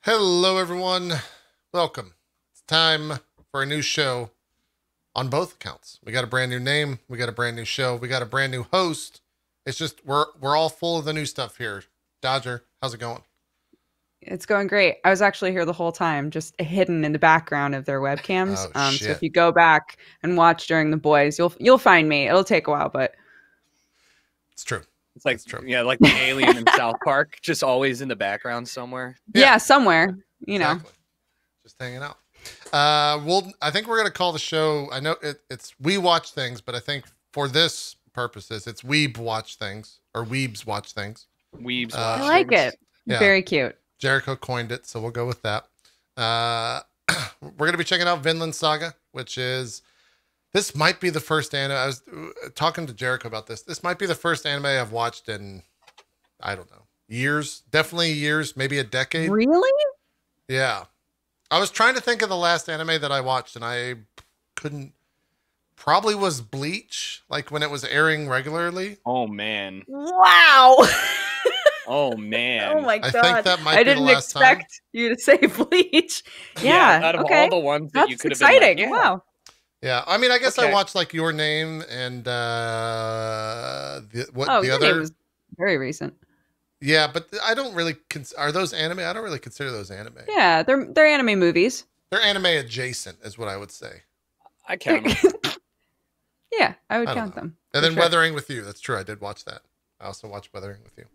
Hello, everyone. Welcome. It's time for a new show on both accounts. We got a brand new name. We got a brand new show. We got a brand new host. It's just we're all full of the new stuff here. Dodger, how's it going? It's going great. I was actually here the whole time, just hidden in the background of their webcams. Oh So if shit, you go back and watch during the boys, you'll find me. It'll take a while, but it's true. It's like, It's true. yeah, like the alien in South Park, just always in the background somewhere. Yeah, yeah, somewhere, you know. exactly. Just hanging out. I think we're gonna call the show. I know it's we watch things, but I think for this purposes, it's weeb watch things or weebs watch things. Weebs I watch like things. it. Yeah. Very cute. Jericho coined it, so we'll go with that. Uh, we're going to be checking out Vinland Saga, which is this might be the first anime. I was talking to Jericho about this. This might be the first anime I've watched in I don't know years, definitely years, maybe a decade. Really? Yeah, I was trying to think of the last anime that I watched, and I couldn't. Probably was Bleach, like when it was airing regularly. Oh man. Wow. Oh man. Oh my I god. think that might I be the didn't last time. expect you to say Bleach. Yeah. Out of Okay. all the ones that you That's could have exciting. been like, yeah, Wow. Yeah, I mean, I guess I Okay. watched like Your Name and Oh, the your other. name was very recent. Yeah, but I don't really are those anime? I don't really consider those anime. Yeah, they're anime movies. They're anime adjacent, is what I would say. I count 'em. Yeah, I would I don't count know. them. And for then sure. Weathering with You. That's true. I did watch that. I also watched Weathering with You.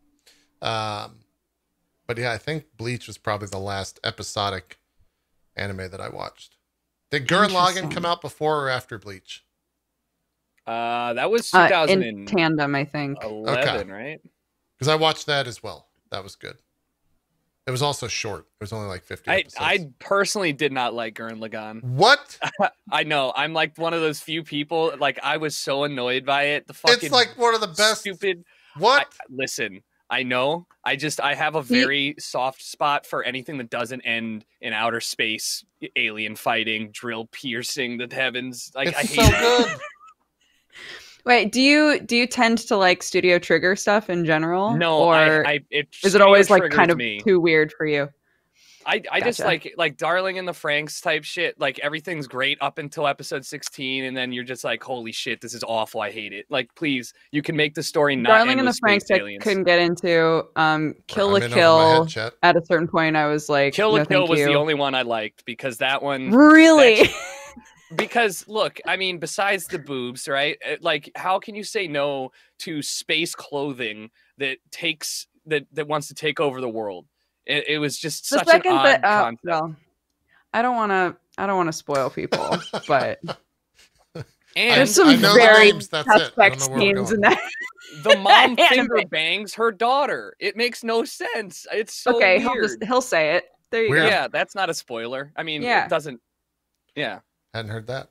But yeah, I think Bleach was probably the last episodic anime that I watched. Did Gurren Lagann Interesting. come out before or after Bleach? That was In 2011, tandem, I think. right? Because I watched that as well. That was good. It was also short. It was only like 50 episodes. I personally did not like Gurren Lagann. What? I know. I'm like one of those few people. Like I was so annoyed by it. The fucking It's like one of the best. stupid. What? Listen, I know. I have a very soft spot for anything that doesn't end in outer space, alien fighting, drill piercing the heavens. Like It's I so hate it. good. Wait, do you tend to like Studio Trigger stuff in general? No, or it is it always like triggers kind of me. too weird for you? I just Gotcha. like Darling in the Franks type shit. Like everything's great up until episode 16, and then you're just like, holy shit, this is awful. I hate it. Like, please, you can make the story not Darling end in the with Franks, space I aliens. couldn't get into. Kill I'm la in over my Kill. head, chat. At a certain point, I was like, Kill no, la Kill thank was you. the only one I liked because that one. Really? Because look, I mean, besides the boobs, right? Like, how can you say no to space clothing that wants to take over the world? It was just The such an second odd that, concept. well, I don't want to spoil people, but And there's some I know the very names, that's it. I don't suspect know where we're scenes going. in that. the mom Anime. finger bangs her daughter. It makes no sense. It's so Okay, weird. he'll say it. There you Weird. go. Yeah, that's not a spoiler. I mean, Yeah. it doesn't. Yeah. Hadn't heard that.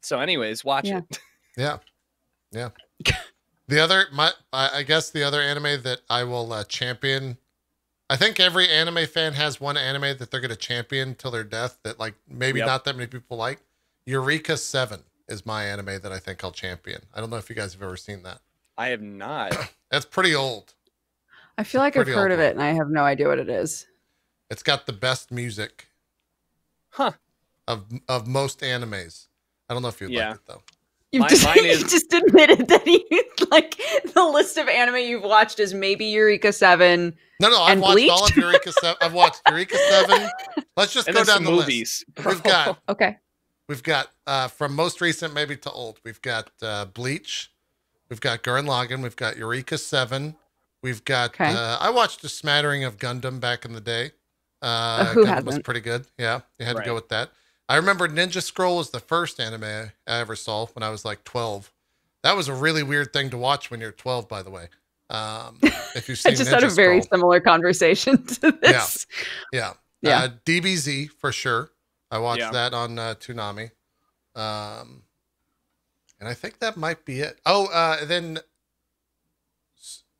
So, anyways, watch Yeah. it. Yeah. Yeah. The other, I guess the other anime that I will champion. I think every anime fan has one anime that they're going to champion till their death that like maybe Yep. not that many people like. Eureka 7 is my anime that I think I'll champion. I don't know if you guys have ever seen that. I have not. That's pretty old. I feel like I've Pretty heard old of it, one. and I have no idea what it is. It's got the best music Huh. of most animes. I don't know if you'd Yeah. like it though. You Mine- just, mine is- you just admitted that you like the list of anime you've watched is maybe Eureka 7. No, I've And watched Bleach? all of Eureka 7. I've watched Eureka 7. Let's just And go then down some the movies. list. We've got Okay. from most recent maybe to old. We've got Bleach. We've got Gurren Lagann. We've got Eureka 7. We've got Okay. I watched a smattering of Gundam back in the day. Who Gundam was hasn't? pretty good. Yeah, you had to go Right. with that. I remember Ninja Scroll was the first anime I ever saw when I was like 12. That was a really weird thing to watch when you're 12, by the way. If you've I seen just Ninja had a very Scroll. similar conversation to this. Yeah. Yeah. DBZ for sure. I watched Yeah. that on Toonami. And I think that might be it. Oh, then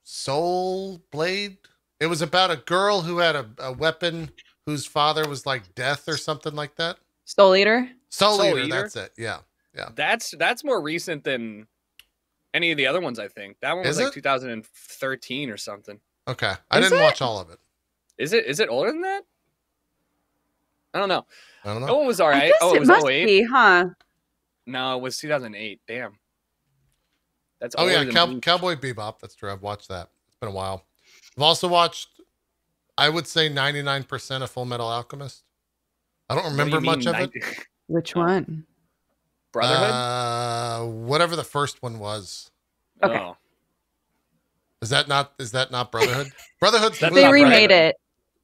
Soul Blade. It was about a girl who had a weapon whose father was like death or something like that. Soul Eater? Soul Soul Eater, Eater? that's it. Yeah. That's more recent than any of the other ones, I think. That one was Is like it? 2013 or something. Okay. I Is didn't it? watch all of it. Is it older than that? I don't know. I don't know. That one was all I right. guess Oh, it it was must 08? be, huh? No, it was 2008. Damn. That's Oh yeah, older than Bleach. Cowboy Bebop. That's true. I've watched that. It's been a while. I've also watched, I would say, 99% of Full Metal Alchemist. I don't What do remember you much mean, of it. Which Oh. one? Brotherhood? Whatever the first one was. Okay. Oh. Is that not Brotherhood? Brotherhood's That's the They not movie, remade right?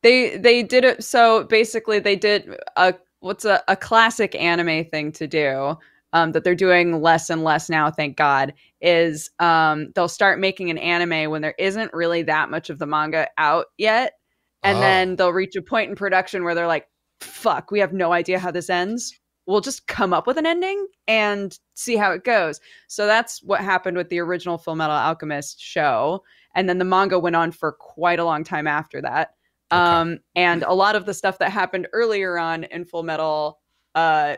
it. They did it. So basically, they did a classic anime thing to do. That they're doing less and less now, thank God, is they'll start making an anime when there isn't really that much of the manga out yet. And then Oh. they'll reach a point in production where they're like, fuck, we have no idea how this ends. We'll just come up with an ending and see how it goes. So that's what happened with the original Full Metal Alchemist show. And then the manga went on for quite a long time after that. Okay. And a lot of the stuff that happened earlier on in Full Metal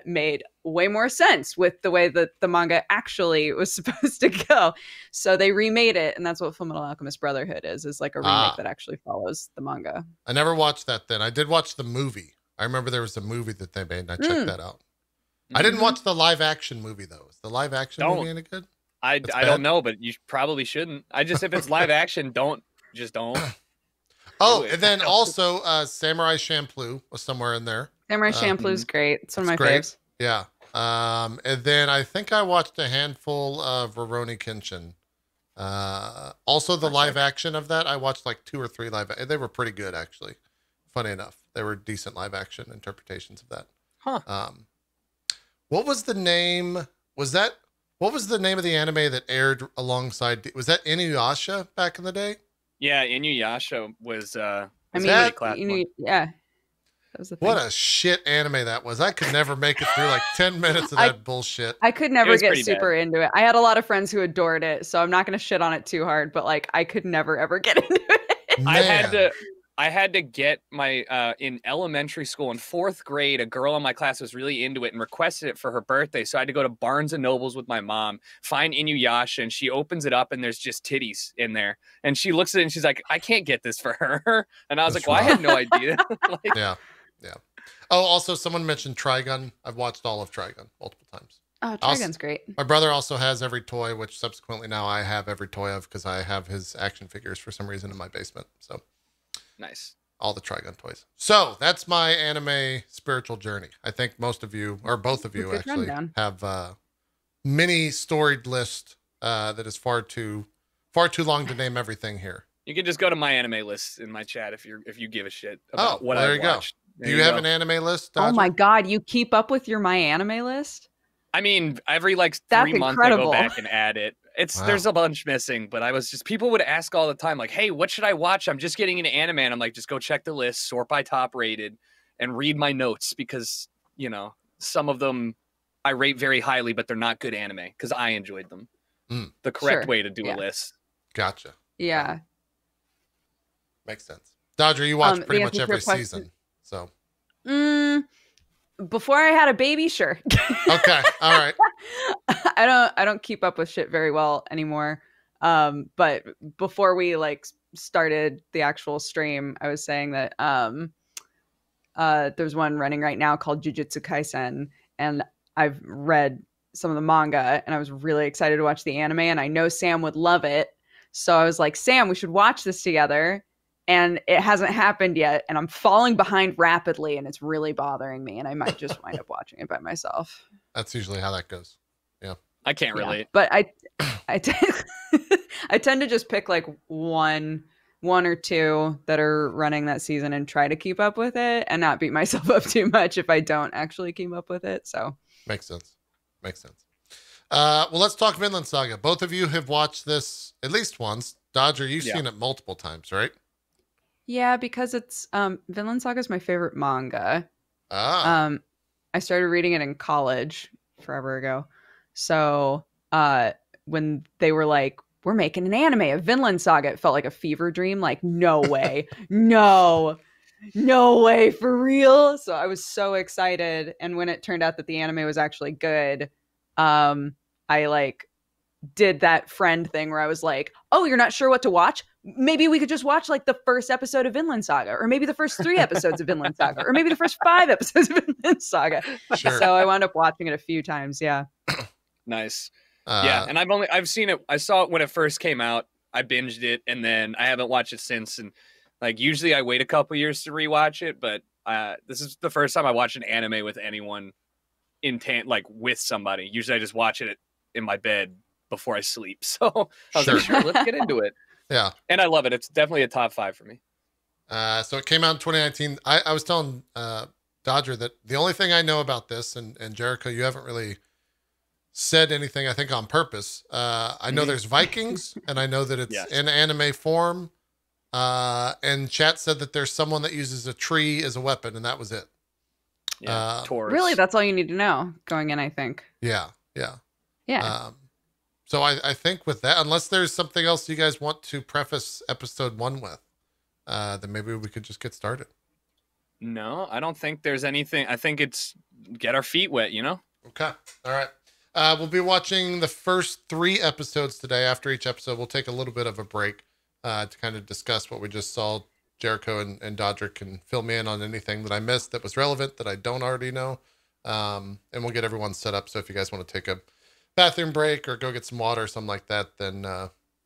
made way more sense with the way that the manga actually was supposed to go. So they remade it, and that's what Full Metal Alchemist Brotherhood is like a remake that actually follows the manga. I never watched that then. I did watch the movie. I remember there was a movie that they made, and I checked that out. I didn't watch the live action movie though. Is the live action movie any good? I don't know, but you probably shouldn't. If it's live action, don't. Oh, Do it. and then also Samurai Champloo was somewhere in there. Samurai Champloo's great. It's one of my great. faves. Yeah. And then I think I watched a handful of Rurouni Kenshin. Also the live action of that. I watched like 2 or 3 they were pretty good actually. Funny enough. They were decent live action interpretations of that. Huh. What was the name? What was the name of the anime that aired alongside? Was that Inuyasha back in the day? Yeah, Inuyasha was. I was mean, a pretty classic one. yeah, that was the thing. What a shit anime that was. I could never make it through like 10 minutes of that bullshit. I could never was get pretty super into it. I had a lot of friends who adored it, so I'm not going to shit on it too hard, but like I could never ever get into it. Man. I had to get my in elementary school in 4th grade. A girl in my class was really into it and requested it for her birthday. So I had to go to Barnes and Nobles with my mom, find Inuyasha, and she opens it up and there's just titties in there. And she looks at it and she's like, "I can't get this for her." And I was That's like, "Well, I rough. had no idea." Like, Yeah. Oh, also someone mentioned Trigun. I've watched all of Trigun multiple times. Oh, Also- Trigun's great. My brother also has every toy, which subsequently now I have every toy of because I have his action figures for some reason in my basement. So nice. all the Trigun toys. So that's my anime spiritual journey. I think most of you, or both of you Good actually, rundown. have a mini storied list that is far too long to name everything here. You can just go to my anime list in my chat if you give a shit about Oh, what there I you go. watched. Do you have an anime list, Oh Dodger? my god, you keep up with your My Anime list? I mean, every like That's 3 months incredible. I go back and add it. Wow. There's a bunch missing, but people would ask all the time, like, "Hey, what should I watch? I'm just getting into anime." And I'm like, just go check the list, sort by top rated, and read my notes because, some of them I rate very highly, but they're not good anime because I enjoyed them. The correct Sure. way to do Yeah. a list. Gotcha. Yeah. Makes sense. Dodger, you watch the pretty much answer to your every question- season. So, Before I had a baby, sure. okay. All right. I don't keep up with shit very well anymore. But before we like started the actual stream, I was saying that there's one running right now called Jujutsu Kaisen, and I've read some of the manga, and I was really excited to watch the anime, and I know Sam would love it. So I was like, Sam, we should watch this together. And it hasn't happened yet, and I'm falling behind rapidly, and it's really bothering me, and I might just wind up watching it by myself. That's usually how that goes. I can't Yeah. relate. But I tend to just pick like one or two that are running that season and try to keep up with it and not beat myself up too much if I don't actually keep up with it. So Makes sense. Well, let's talk Vinland Saga. Both of you have watched this at least once. Dodger, you've Yeah. seen it multiple times, right? yeah, because it's Vinland Saga is my favorite manga. Ah. I started reading it in college forever ago. So when they were like, we're making an anime of Vinland Saga, it felt like a fever dream. Like, no way. no way, for real. So I was so excited. And when it turned out that the anime was actually good, I like did that friend thing where I was like, oh, you're not sure what to watch? maybe we could just watch like the first episode of Vinland Saga, or maybe the first 3 episodes of Vinland Saga, or maybe the first 5 episodes of Vinland Saga. Sure. So I wound up watching it a few times. Yeah. Nice. Yeah, and I've seen it. I saw it when it first came out. I binged it, and then I haven't watched it since. And like usually, I wait a couple years to rewatch it, but this is the first time I watched an anime with anyone like with somebody. Usually, I just watch it in my bed before I sleep. So I was like, sure, let's get into it. Yeah, and I love it. It's definitely a top 5 for me. So it came out in 2019. I was telling Dodger that the only thing I know about this, and Jericho, you haven't really said anything, I think, on purpose. I know there's Vikings, and I know that it's in anime form. And chat said that there's someone that uses a tree as a weapon, and that was it. Yeah, Taurus. Really, that's all you need to know going in, I think. Yeah. Yeah. So I think with that, unless there's something else you guys want to preface episode 1 with, then maybe we could just get started. No, I don't think there's anything. I think it's get our feet wet, you know? Okay. All right. We'll be watching the first 3 episodes today. After each episode, we'll take a little bit of a break to kind of discuss what we just saw. Jericho and Dodger can fill me in on anything that I missed that was relevant that I don't already know. And we'll get everyone set up. So if you guys want to take a bathroom break or go get some water or something like that, then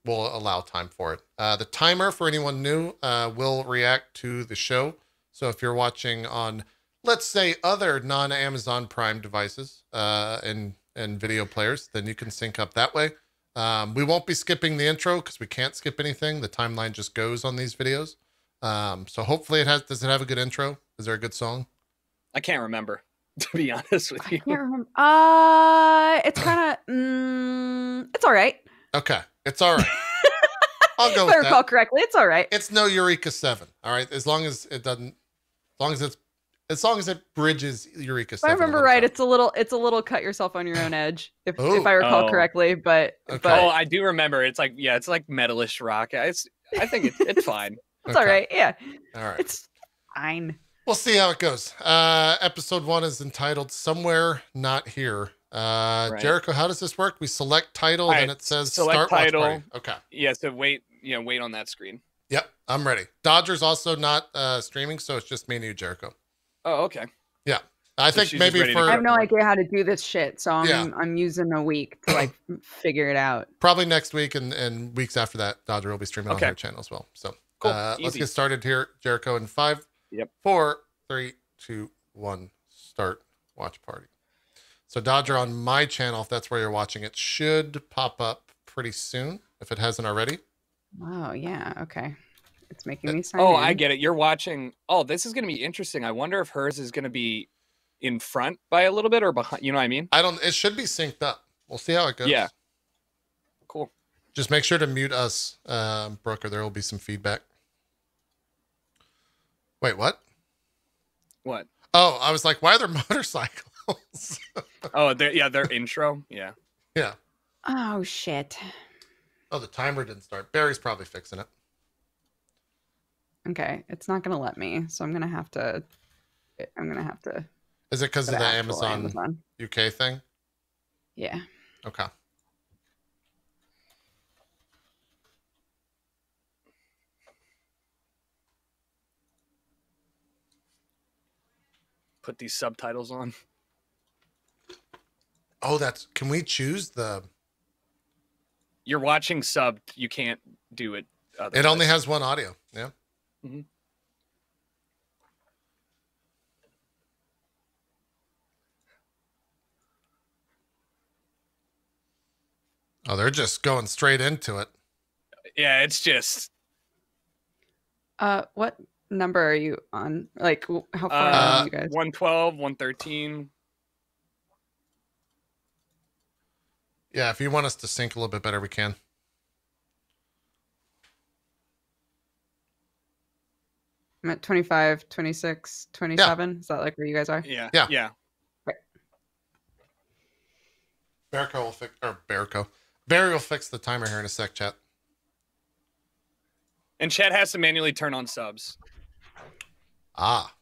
we'll allow time for it. The timer for anyone new will react to the show. So if you're watching on, let's say, other non-Amazon Prime devices and video players, then you can sync up that way. We won't be skipping the intro because we can't skip anything. The timeline just goes on these videos. So hopefully does it have a good intro? Is there a good song? I can't remember, to be honest with you. I can't remember. It's kind of, it's all right. Okay. It's all right. I'll go If I with recall that. correctly, it's all right. It's no Eureka 7. All right. As long as it bridges Eureka 7. If I remember right, it's a little cut yourself on your own edge, if I recall correctly. But Okay. but Oh, I do remember. It's like metalish rock. I think it's fine. it's all right. Yeah, All right. it's fine. We'll see how it goes. Episode 1 is entitled Somewhere Not Here. Right. Jericho, how does this work? We select title, All then right, it says select start watch title. party. Okay. Yeah, so wait on that screen. Yep, I'm ready. Dodger's also not streaming, so it's just me and you, Jericho. Oh, okay. Yeah. I So think she's maybe just ready to for I have no idea how to do this shit, so Yeah. I'm using a week to like figure it out. probably next week and weeks after that, Dodger will be streaming on Okay. her channel as well. So Cool. let's Easy. get started here, Jericho, in 5, Yep. 4, 3, 2, 1, start watch party. So Dodger, on my channel, if that's where you're watching, it should pop up pretty soon if it hasn't already. Oh yeah, okay. It's making me sign Oh, in. I get it. You're watching. Oh, this is going to be interesting. I wonder if hers is going to be in front by a little bit or behind. You know what I mean? It should be synced up. We'll see how it goes. Yeah. Cool. Just make sure to mute us, Brooker. There will be some feedback. Wait, what? What? Oh, I was like, why are there motorcycles? Oh, their intro. Yeah. Yeah. Oh shit. Oh, the timer didn't start. Barry's probably fixing it. Okay, it's not gonna let me, so I'm gonna have to. Is it because go of to the actual Amazon UK thing? Yeah. Okay. Put these subtitles on. Oh, can we choose the? You're watching subbed. You can't do it. It only has one audio. Yeah. Mhm. Oh, they're just going straight into it. Yeah, it's just. What number are you on? Like, how far are you guys? 112, 113. Yeah, if you want us to sync a little bit better, we can. I'm at 25, 26, 27. Is that like where you guys are? Yeah. Yeah. Yeah. Barry will fix the timer here in a sec, chat. And Chat has to manually turn on subs. Ah.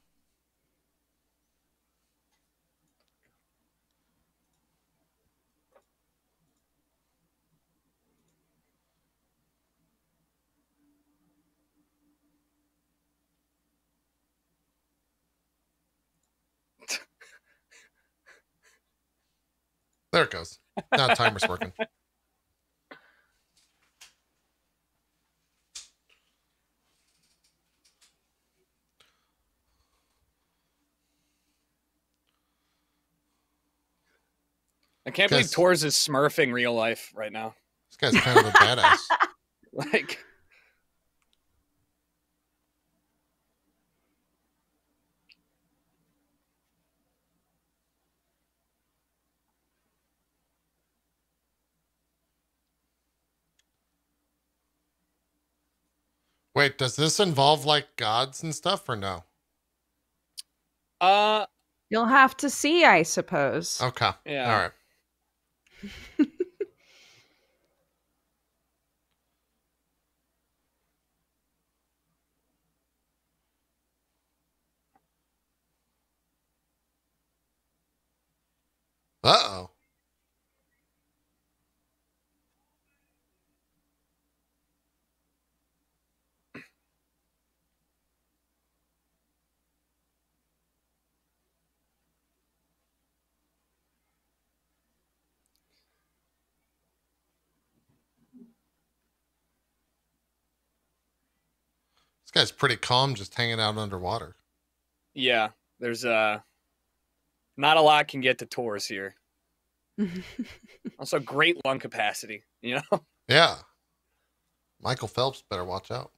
There it goes. Now timer's working. I can't believe Tors is smurfing real life right now. This guy's kind of a badass. Like, Wait, does this involve like gods and stuff or no? You'll have to see, I suppose. Okay. Yeah. All right. Uh-oh. This guy's pretty calm just hanging out underwater. Yeah, there's not a lot can get to Tors here. Also, great lung capacity, you know? Yeah. Michael Phelps better watch out.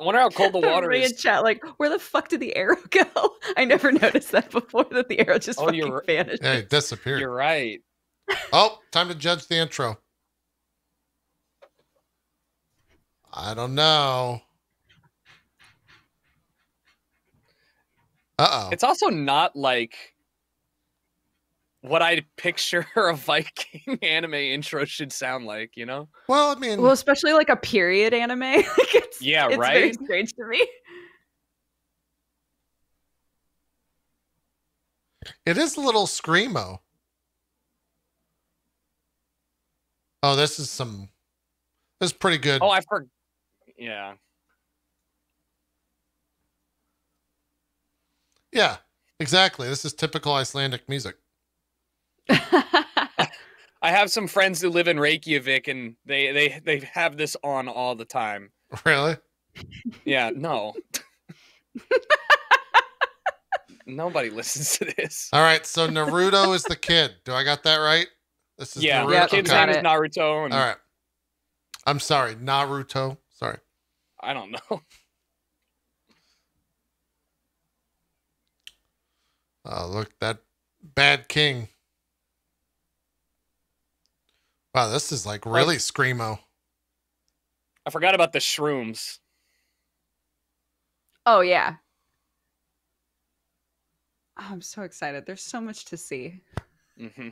I wonder how cold the water Everybody is. in chat, like, where the fuck did the arrow go? I never noticed that before, that the arrow just fucking vanished. Yeah, it disappeared. You're right. Oh, time to judge the intro. I don't know. Uh-oh. It's also not like what I'd picture a Viking anime intro should sound like, you know? Well, I mean... Well, especially like a period anime. Like it's right? very strange to me. It is a little screamo. Oh, this is pretty good. Oh, I forgot. Yeah. Yeah, exactly. This is typical Icelandic music. I have some friends who live in Reykjavik, and they have this on all the time. Really? Yeah, no. Nobody listens to this. All right, so Naruto is the kid. Do I got that right? This is yeah, Naruto. Kid's Okay. name is Naruto. And All right. I'm sorry, Naruto. Sorry. I don't know. Oh, look, that bad king. Wow, this is like really screamo. I forgot about the shrooms. Oh, yeah. Oh, I'm so excited. There's so much to see. Mm-hmm.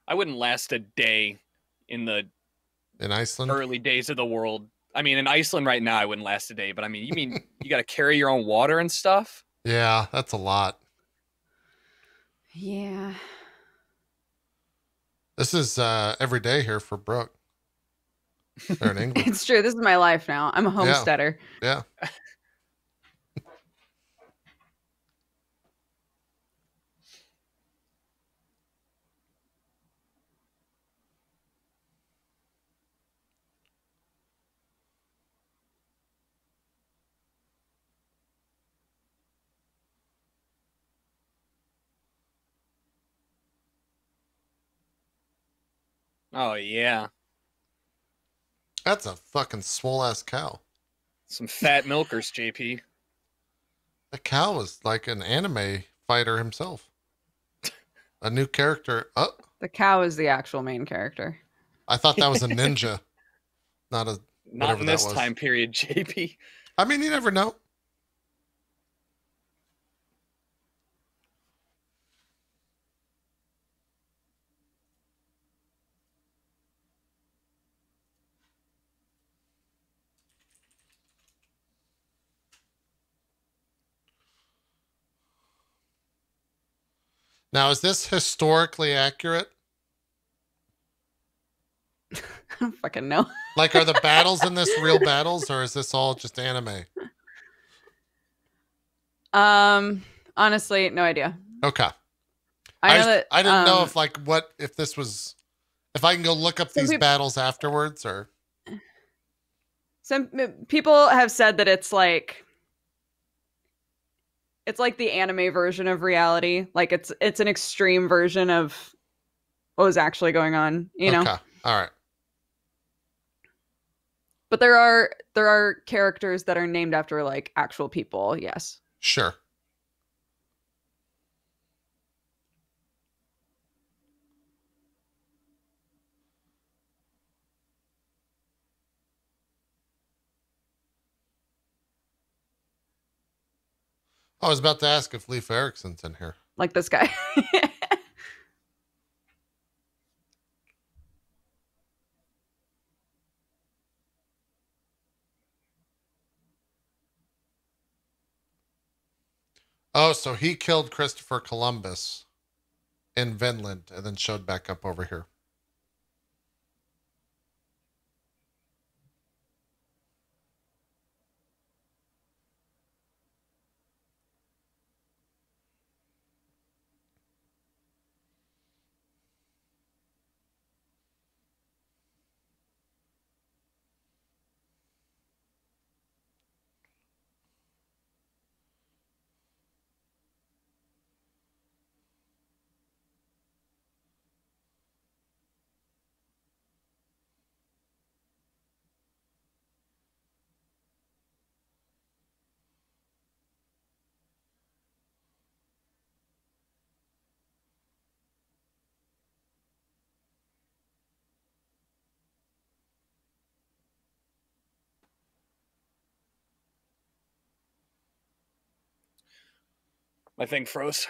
I wouldn't last a day in Iceland, early days of the world. I mean, in Iceland right now, I wouldn't last a day. But I mean, you got to carry your own water and stuff? Yeah, that's a lot. Yeah. This is every day here for Brooke. They're in England. It's true. This is my life now. I'm a homesteader. Yeah. Oh, yeah. That's a fucking swole ass cow. Some fat milkers, JP. The cow was like an anime fighter himself. A new character. Oh, The cow is the actual main character. I thought that was a ninja, not a Not whatever in that this was. time period, JP. I mean, you never know. Now, is this historically accurate? I don't fucking know. Like, are the battles in this real battles, or is this all just anime? Honestly, no idea. Okay. I know that I didn't know if like if this was if I can go look up these battles afterwards or some people have said that it's like the anime version of reality. Like it's an extreme version of what was actually going on, you know? Okay. All right. But there are characters that are named after like actual people, yes. Sure. I was about to ask if Leif Erikson's in here. Like this guy. Oh, so he killed Christopher Columbus in Vinland and then showed back up over here. My thing froze.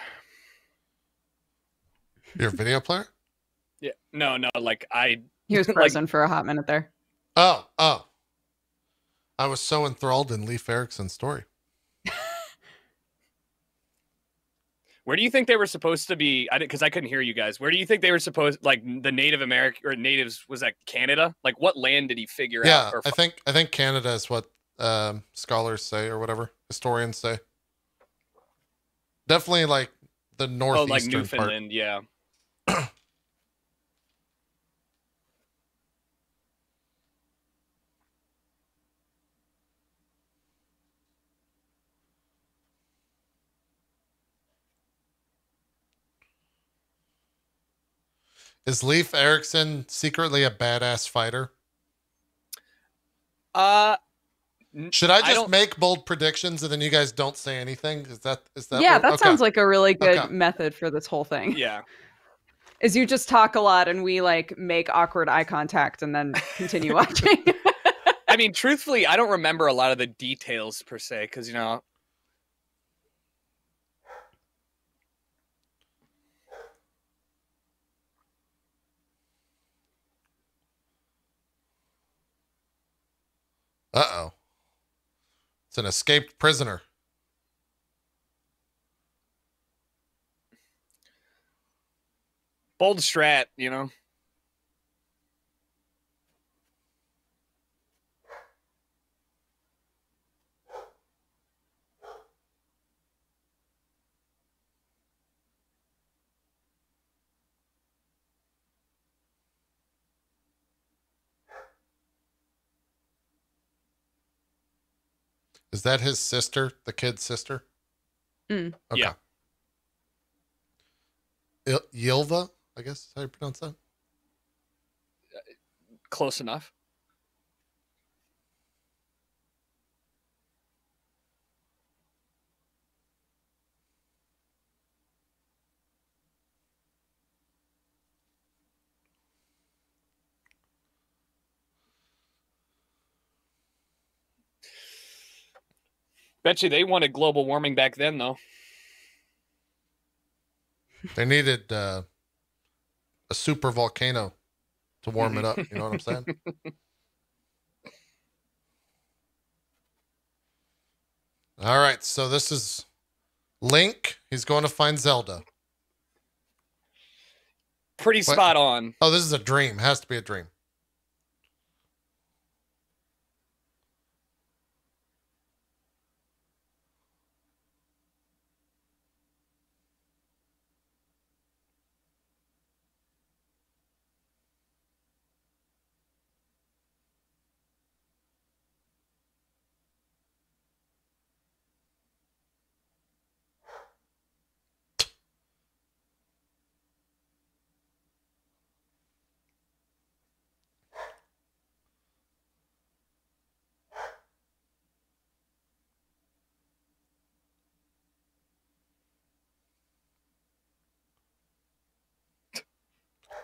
Your video player? Yeah. No, like He was frozen for a hot minute there. Oh. I was so enthralled in Leif Erikson's story. Where do you think they were supposed to be? Because I couldn't hear you guys. Where do you think they were supposed, like the Native American or natives, was that Canada? Like what land did he figure out? Yeah, I think Canada is what scholars say or whatever historians say. Definitely like the northeastern like Newfoundland, part. yeah. Is Leif Erikson secretly a badass fighter? Should I just make bold predictions and then you guys don't say anything? Is that Yeah, that sounds like a really good method for this whole thing. Yeah. Is you just talk a lot and we like make awkward eye contact and then continue watching. I mean, truthfully, I don't remember a lot of the details per se, because Uh-oh. It's an escaped prisoner. Bold strat, Is that his sister, the kid's sister? Mm. Okay. Yeah. Ylva, I guess is how you pronounce that. Close enough. Bet you they wanted global warming back then, though. They needed a super volcano to warm it up. You know what I'm saying? All right. So this is Link. He's going to find Zelda. Pretty What? spot on. Oh, this is a dream. Has to be a dream.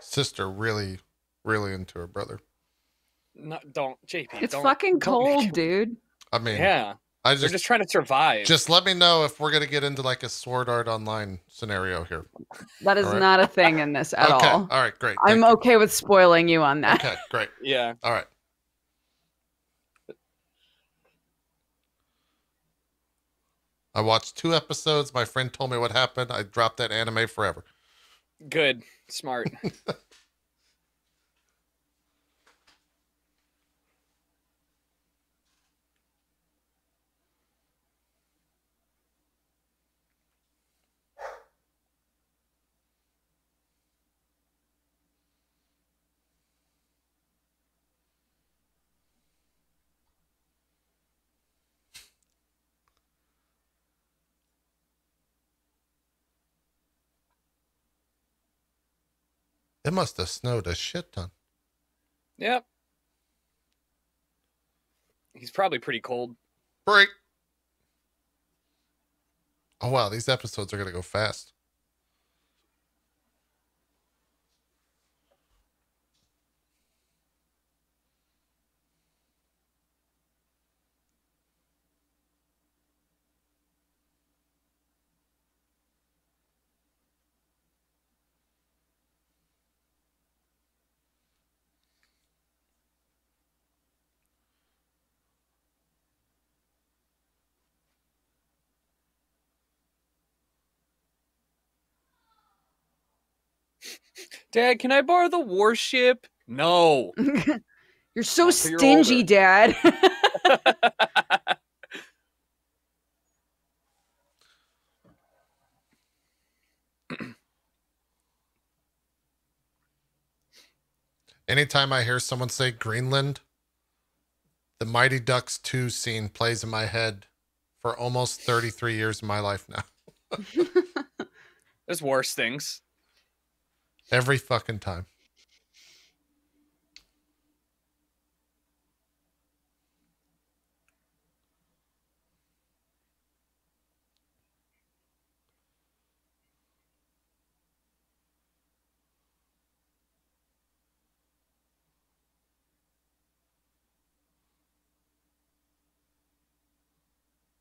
Sister really, really into her brother. No, don't, JP. It's don't, fucking don't make cold, it- dude. I mean, Yeah, I they're just trying to survive. just let me know if we're gonna get into like a Sword Art Online scenario here. That is All right. not a thing in this at Okay. all. All right. Great. I'm Thank you. okay with spoiling you on that. Okay. Great. Yeah. All right. I watched 2 episodes. My friend told me what happened. I dropped that anime forever. Good. Smart. It must have snowed a shit ton. Yep. He's probably pretty cold. Break. Oh wow, these episodes are gonna go fast. Dad, can I borrow the warship? No. You're so Not till you're stingy, older. Dad. Anytime I hear someone say Greenland, the Mighty Ducks 2 scene plays in my head for almost 33 years of my life now. There's worse things. Every fucking time.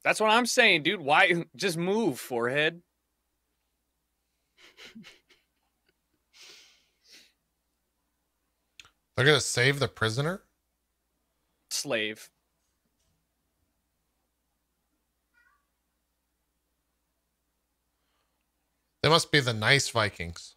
That's what I'm saying, dude. Why just move, forehead? They're gonna save the prisoner? Slave. They must be the nice Vikings.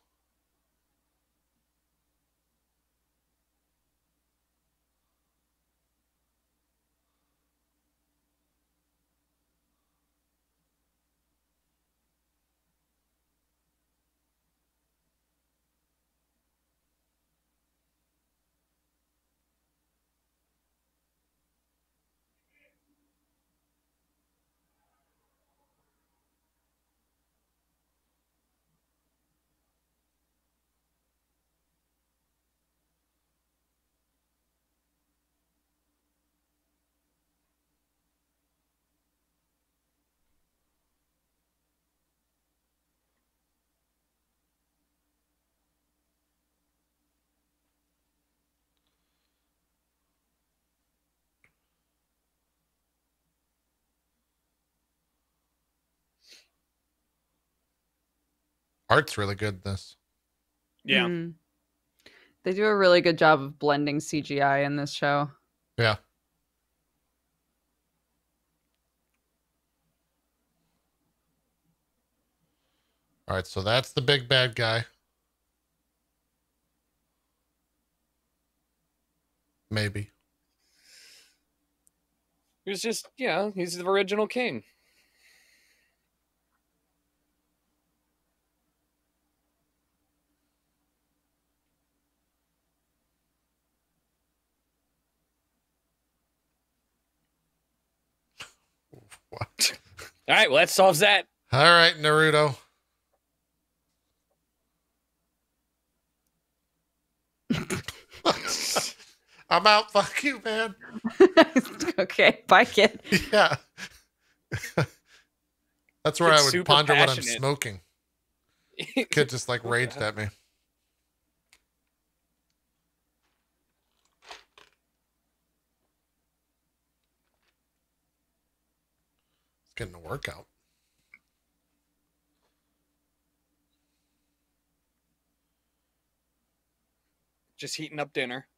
Art's really good in this. Yeah. Mm. They do a really good job of blending CGI in this show. Yeah. All right, so that's the big bad guy. Maybe. He was just, he's the original king. What? All right, well, that solves that. All right, Naruto. I'm out. Fuck you, man. Okay, bye, kid. Yeah. That's where Kid's I would super ponder what I'm passionate. smoking. Kid just like raged at me. It's getting a workout. Just heating up dinner.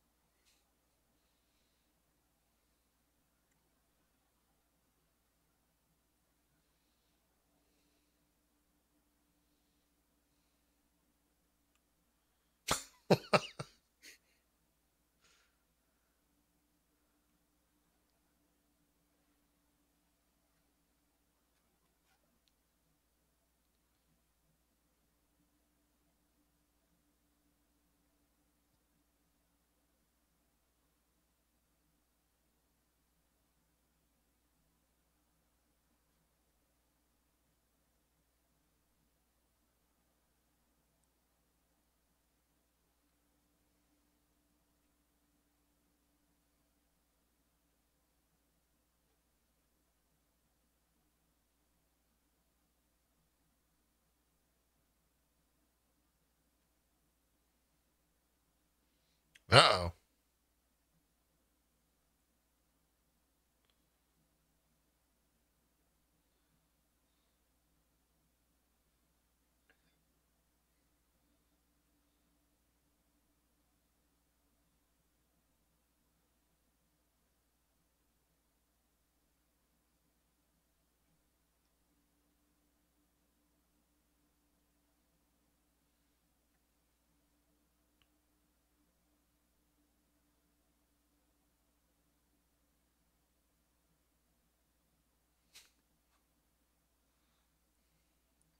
Uh-oh.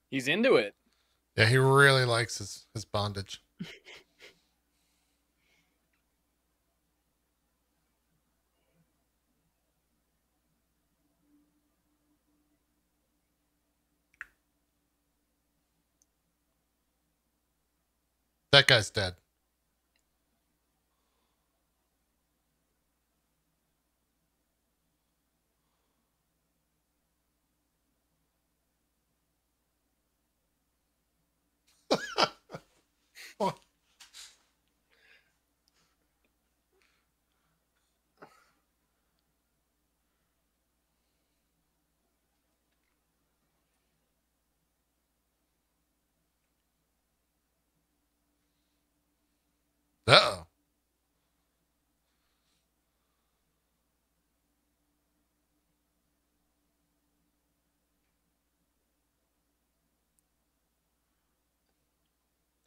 He's into it. Yeah, he really likes his bondage. That guy's dead. Uh-oh.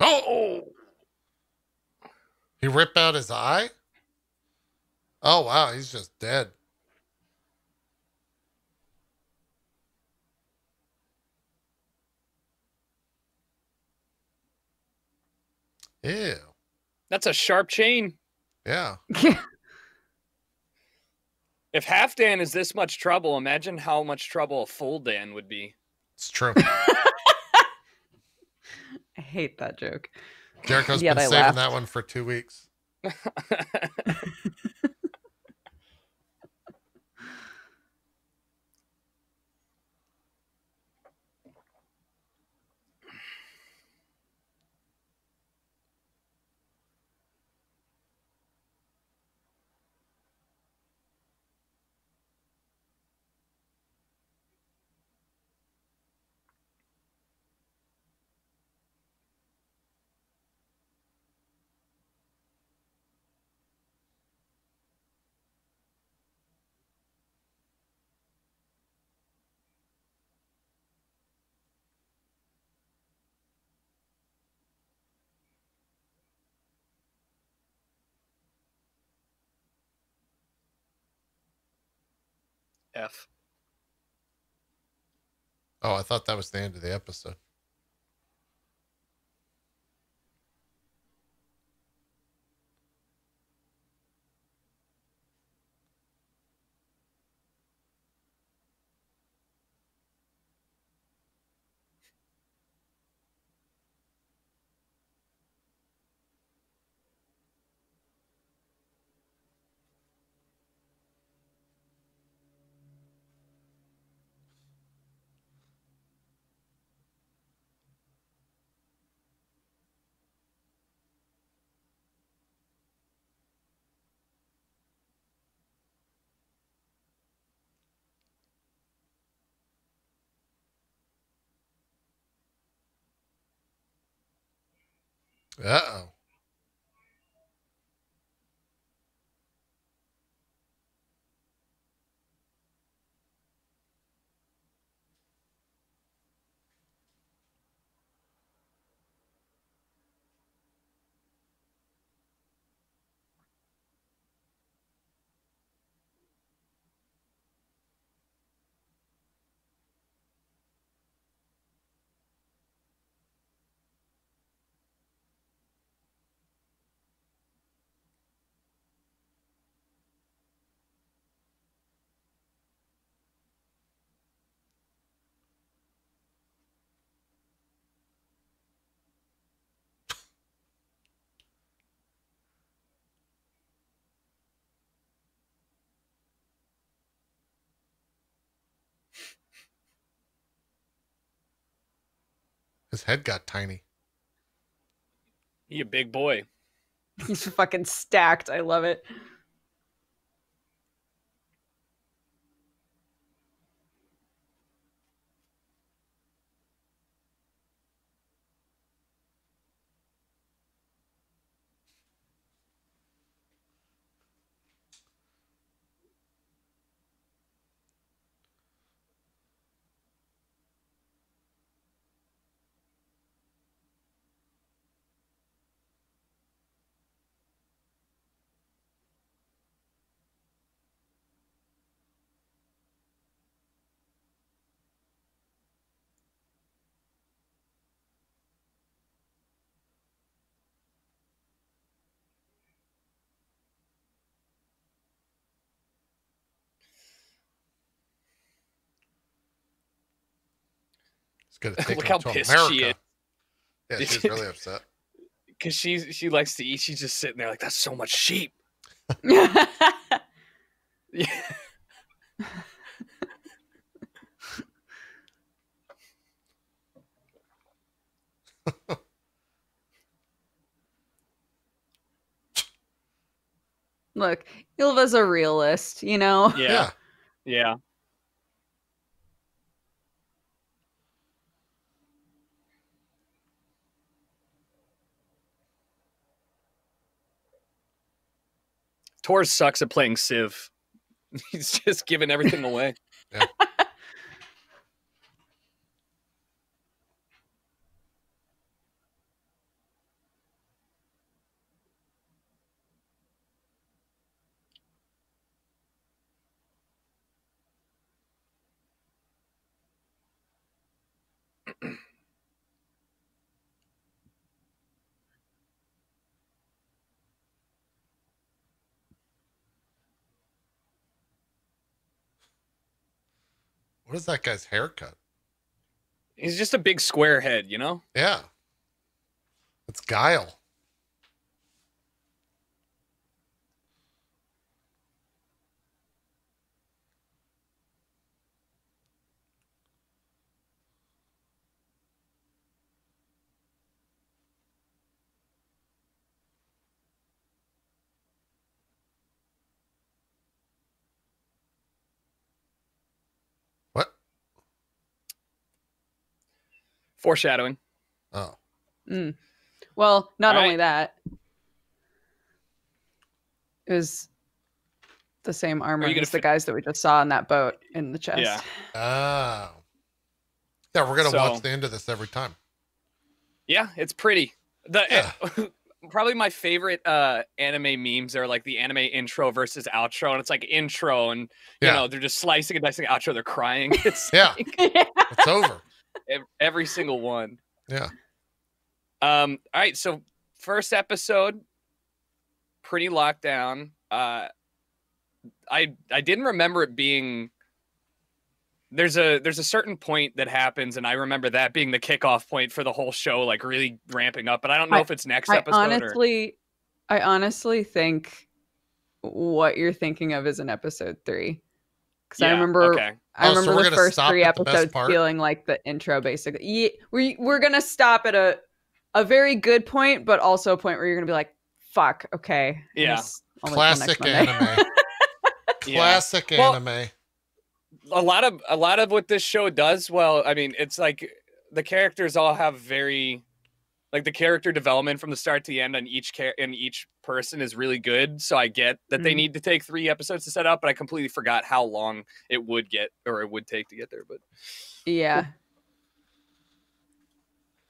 Oh! He ripped out his eye? Oh, wow. He's just dead. Ew. That's a sharp chain. Yeah. If Half Dan is this much trouble, imagine how much trouble a full Dan would be. It's true. I hate that joke. Jericho's Yet been I saving laughed. that one for 2 weeks. F. Oh, I thought that was the end of the episode. Uh-oh. His head got tiny. He a big boy. He's fucking stacked. I love it. He's gonna take Look him how to pissed America. she is. Yeah, she's really upset. Because she likes to eat. She's just sitting there like, that's so much sheep. Yeah. Look, Ylva's a realist, you know? Yeah. Yeah. Tor sucks at playing Civ. He's just giving everything away. Yeah. What is that guy's haircut? He's just a big square head, you know? Yeah. It's Guile. What? Foreshadowing. Oh. Mm. Well, not All only right. that, it was the same armor you gonna as the guys that we just saw on that boat in the chest. Yeah. Oh. Yeah, we're gonna So- watch the end of this every time. Yeah, it's pretty. Yeah. probably my favorite anime memes are like the anime intro versus outro, and it's like intro, and you Yeah. know they're just slicing and dicing. Outro, they're crying. It's Yeah. like It's over. every single one. Yeah. All right, so first episode, pretty locked down. I didn't remember it being. There's a certain point that happens, and I remember that being the kickoff point for the whole show, like really ramping up. But I don't know if it's next episode. I honestly think what you're thinking of is in episode 3, because I remember Okay. I Oh, so remember we're the gonna first stop 3 at the best episodes part? feeling like the intro, basically. We're gonna stop at a very good point, but also a point where you're gonna be like, "Fuck, okay." and Yeah. this only till next Classic Monday. anime. Classic Well, anime. a lot of what this show does, well, I mean, it's like the characters all have very, like, the character development from the start to the end on each person is really good. So I get that they Mhm. need to take 3 episodes to set up, but I completely forgot how long it would take to get there. But Yeah.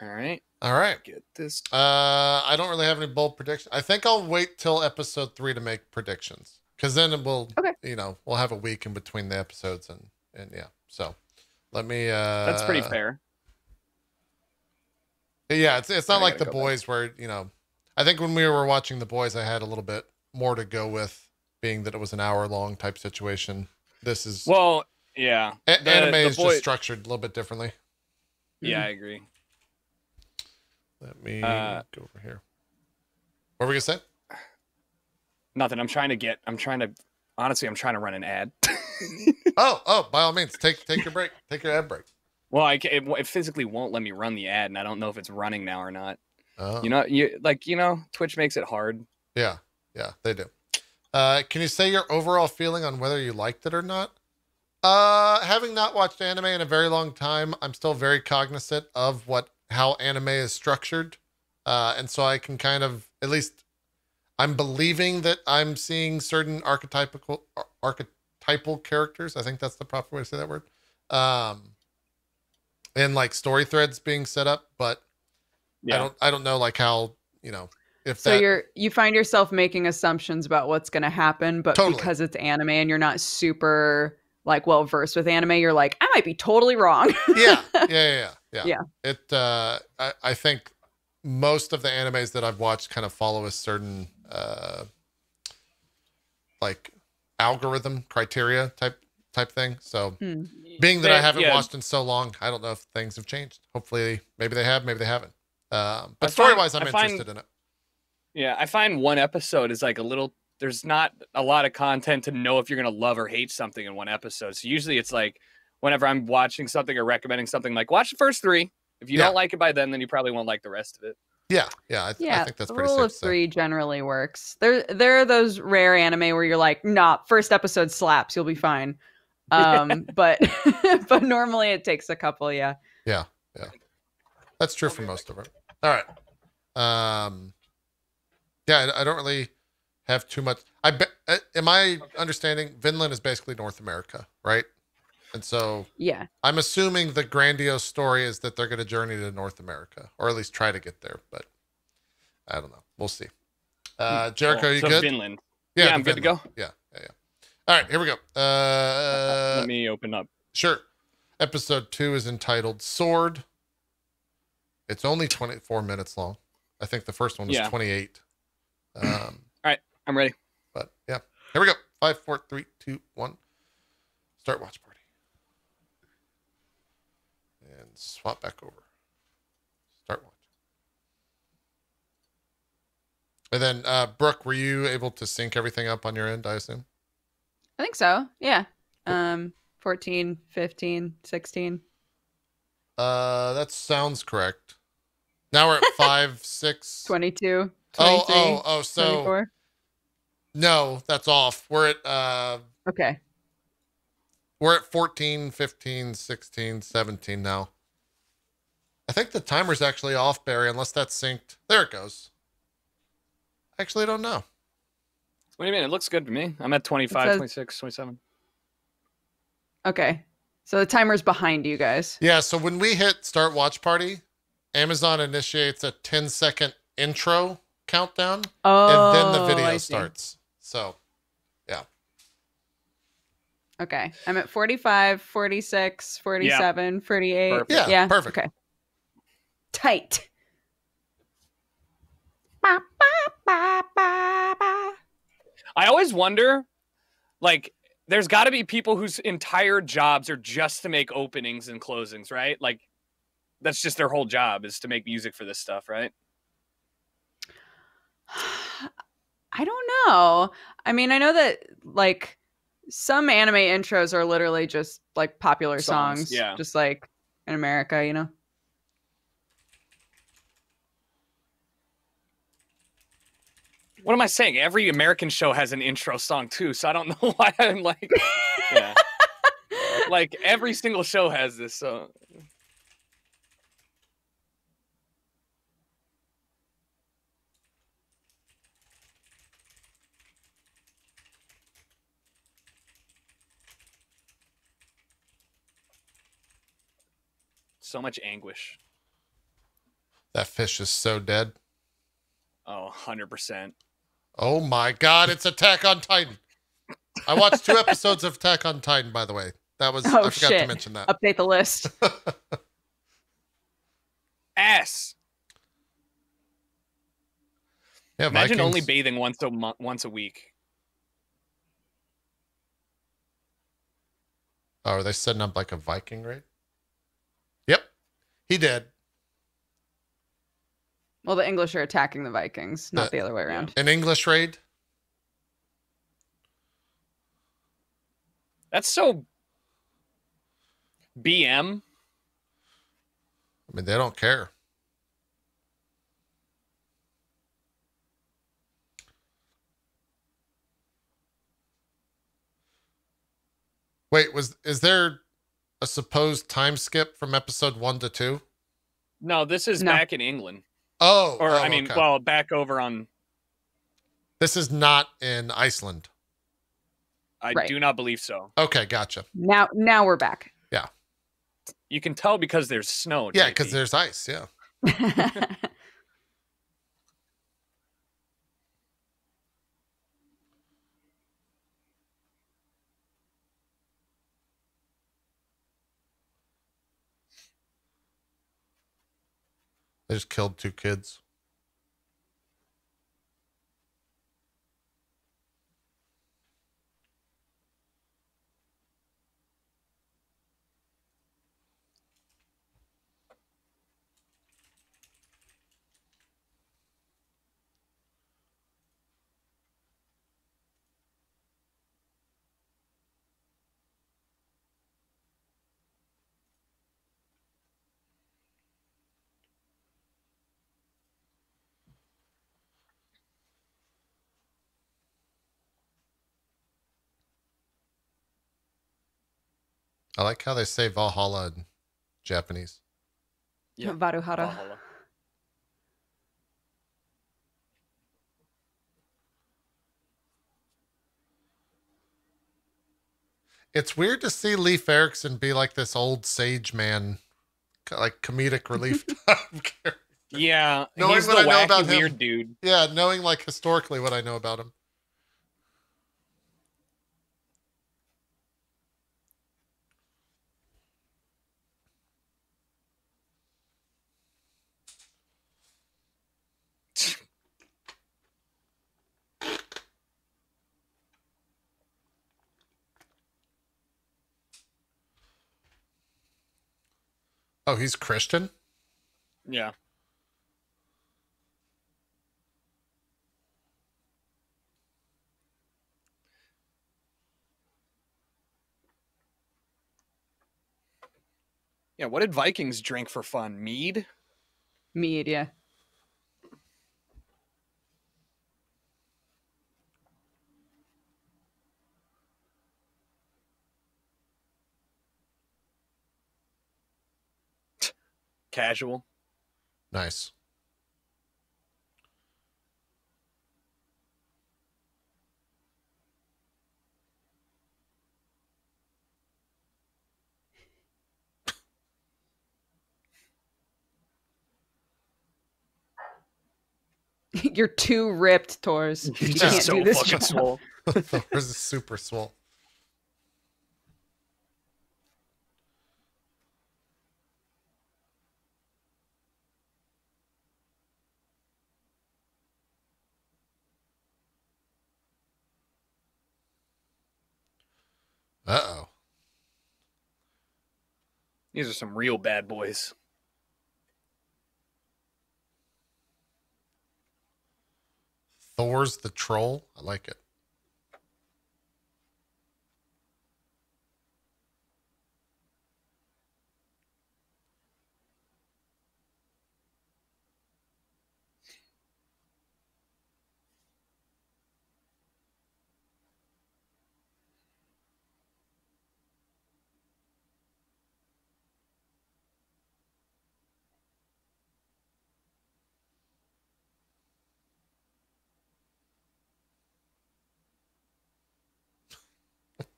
all right, All right. get this. I don't really have any bold predictions. I think I'll wait till episode 3 to make predictions, because then it will, Okay. we'll have a week in between the episodes, and yeah. So let me. That's pretty fair. Yeah, it's not I like The gotta go Boys where I think when we were watching The Boys, I had a little bit more to go with, being that it was an hour long type situation. This is Well, yeah, anime is Boy- just structured a little bit differently. yeah, I agree. Let me go over here. What were we gonna say? Nothing. I'm trying to run an ad. Oh, by all means, take your break. Take your ad break. Well, it physically won't let me run the ad, and I don't know if it's running now or not. Oh. Twitch makes it hard. Yeah, they do. Can you say your overall feeling on whether you liked it or not? Having not watched anime in a very long time, I'm still very cognizant of how anime is structured. And so I can kind of, at least I'm believing that I'm seeing certain archetypal characters. I think that's the proper way to say that word. And like story threads being set up, but Yeah. I don't know like how, if So that, you find yourself making assumptions about what's going to happen, but Totally. because it's anime and you're not super like well versed with anime, you're like, I might be totally wrong. yeah. Yeah. It I think most of the animes that I've watched kind of follow a certain like algorithm criteria type thing. So Hmm. being that I haven't Yeah. watched in so long, I don't know if things have changed. Hopefully maybe they have, maybe they haven't. But I story wise find- I'm I find- interested in it. Yeah, I find one episode is like there's not a lot of content to know if you're going to love or hate something in one episode. So usually it's like whenever I'm watching something or recommending something, like watch the first 3. If you Yeah. don't like it by then you probably won't like the rest of it. Yeah. I Yeah, think that's the pretty rule safe of to say. 3 generally works. There are those rare anime where you're like, nah, first episode slaps, you'll be fine. But but normally it takes a couple. Yeah. That's true for most of it. All right. Yeah, I don't really have too much. I bet, am I understanding Vinland is basically North America, right? And so Yeah. I'm assuming the grandiose story is that they're going to journey to North America, or at least try to get there. But I don't know. We'll see. Jericho, you so good? Vinland. Yeah, I'm good to Vinland. go. Yeah. All right, here we go. Let me open up. Sure. Episode 2 is entitled Sword. It's only 24 minutes long. I think the first one was 28. All right, I'm ready. But yeah, here we go. 5, 4, 3, 2, 1. Start watch party. And swap back over. Start watch. And then, Brooke, were you able to sync everything up on your end, I assume? I think so. Yeah. 14, 15, 16. That sounds correct. Now we're at 5, 6. 22, 23, Oh, so 24. no, that's off. We're at Okay. We're at 14, 15, 16, 17 now. I think the timer's actually off, Barry, unless that's synced. There it goes. Actually, I don't know. What do you mean? It looks good to me. I'm at 25, says- 26, 27. Okay. So the timer's behind you guys. Yeah, so when we hit start watch party, Amazon initiates a 10-second intro countdown, Oh, and then the video I see. starts. So, yeah. Okay. I'm at 45, 46, 47, 48. Perfect. Yeah, perfect. Okay. Tight. Ba, ba, ba, ba, ba. I always wonder, like, there's got to be people whose entire jobs are just to make openings and closings, right? Like, that's just their whole job is to make music for this stuff, right? I don't know. I mean, I know that like some anime intros are literally just like popular songs, Yeah. just like in America, you know. What am I saying? Every American show has an intro song too, so I don't know why I'm like, yeah, like every single show has this. So so much anguish. That fish is so dead. Oh, 100%. Oh my God, it's Attack on Titan. I watched 2 episodes of Attack on Titan, by the way. That was, Oh I forgot to shit. mention that. Update the list. Ass. Yeah, Imagine Vikings. only bathing once a week. Oh, are they setting up like a Viking raid? Yep, he did. Well, the English are attacking the Vikings, not the other way around. An English raid? That's so BM. I mean, they don't care. Wait, is there a supposed time skip from episode 1 to 2? No, this is No. back in England. Oh, Or, oh, I mean, okay. well, back over on... This is not in Iceland. I Right. do not believe so. Okay, gotcha. Now we're back. You can tell because there's snow. Yeah, JP. because there's ice. Yeah. They just killed 2 kids. I like how they say Valhalla in Japanese. Yeah. Varuhara. Valhalla. It's weird to see Leif Erikson be like this old sage man, like comedic relief type character. Yeah, Knowing he's the what I know wacky about him. weird dude. Yeah, knowing like historically what I know about him. Oh, he's Christian? Yeah. Yeah, what did Vikings drink for fun? Mead? Mead, yeah. Casual. Nice. You're too ripped, Tors. You He's can't just so do this fucking job. swole. Thor's is super swole. Uh-oh. These are some real bad boys. Thor's the troll. I like it.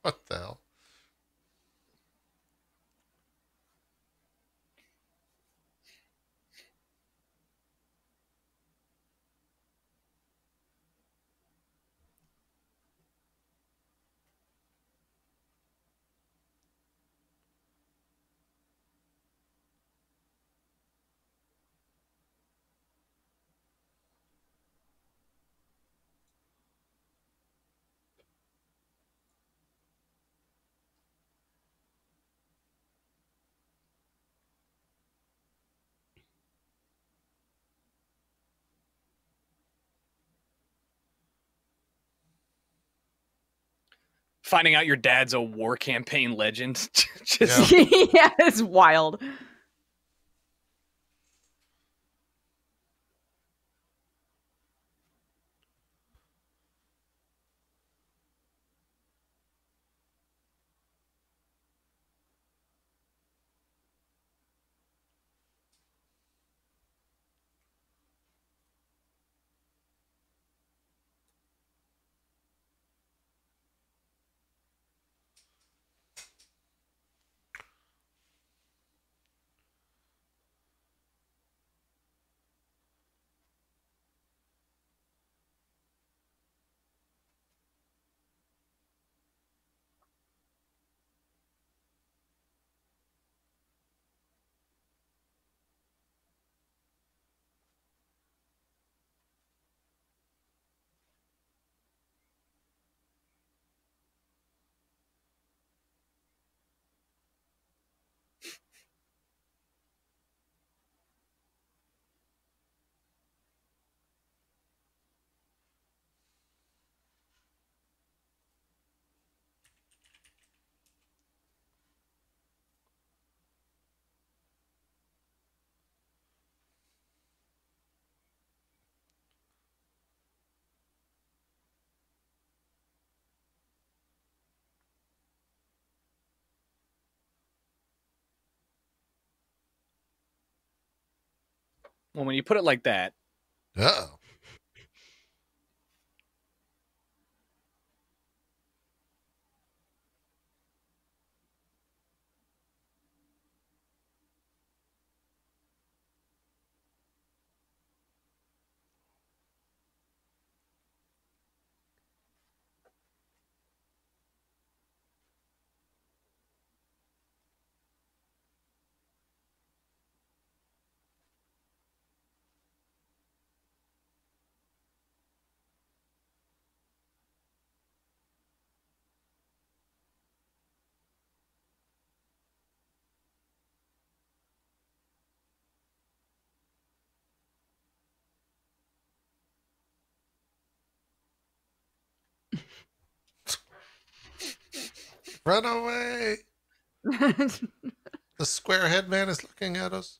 What the hell? Finding out your dad's a war campaign legend. Just Yeah, it's wild. well, when you put it like that, Uh-oh. Run away. The square head man is looking at us.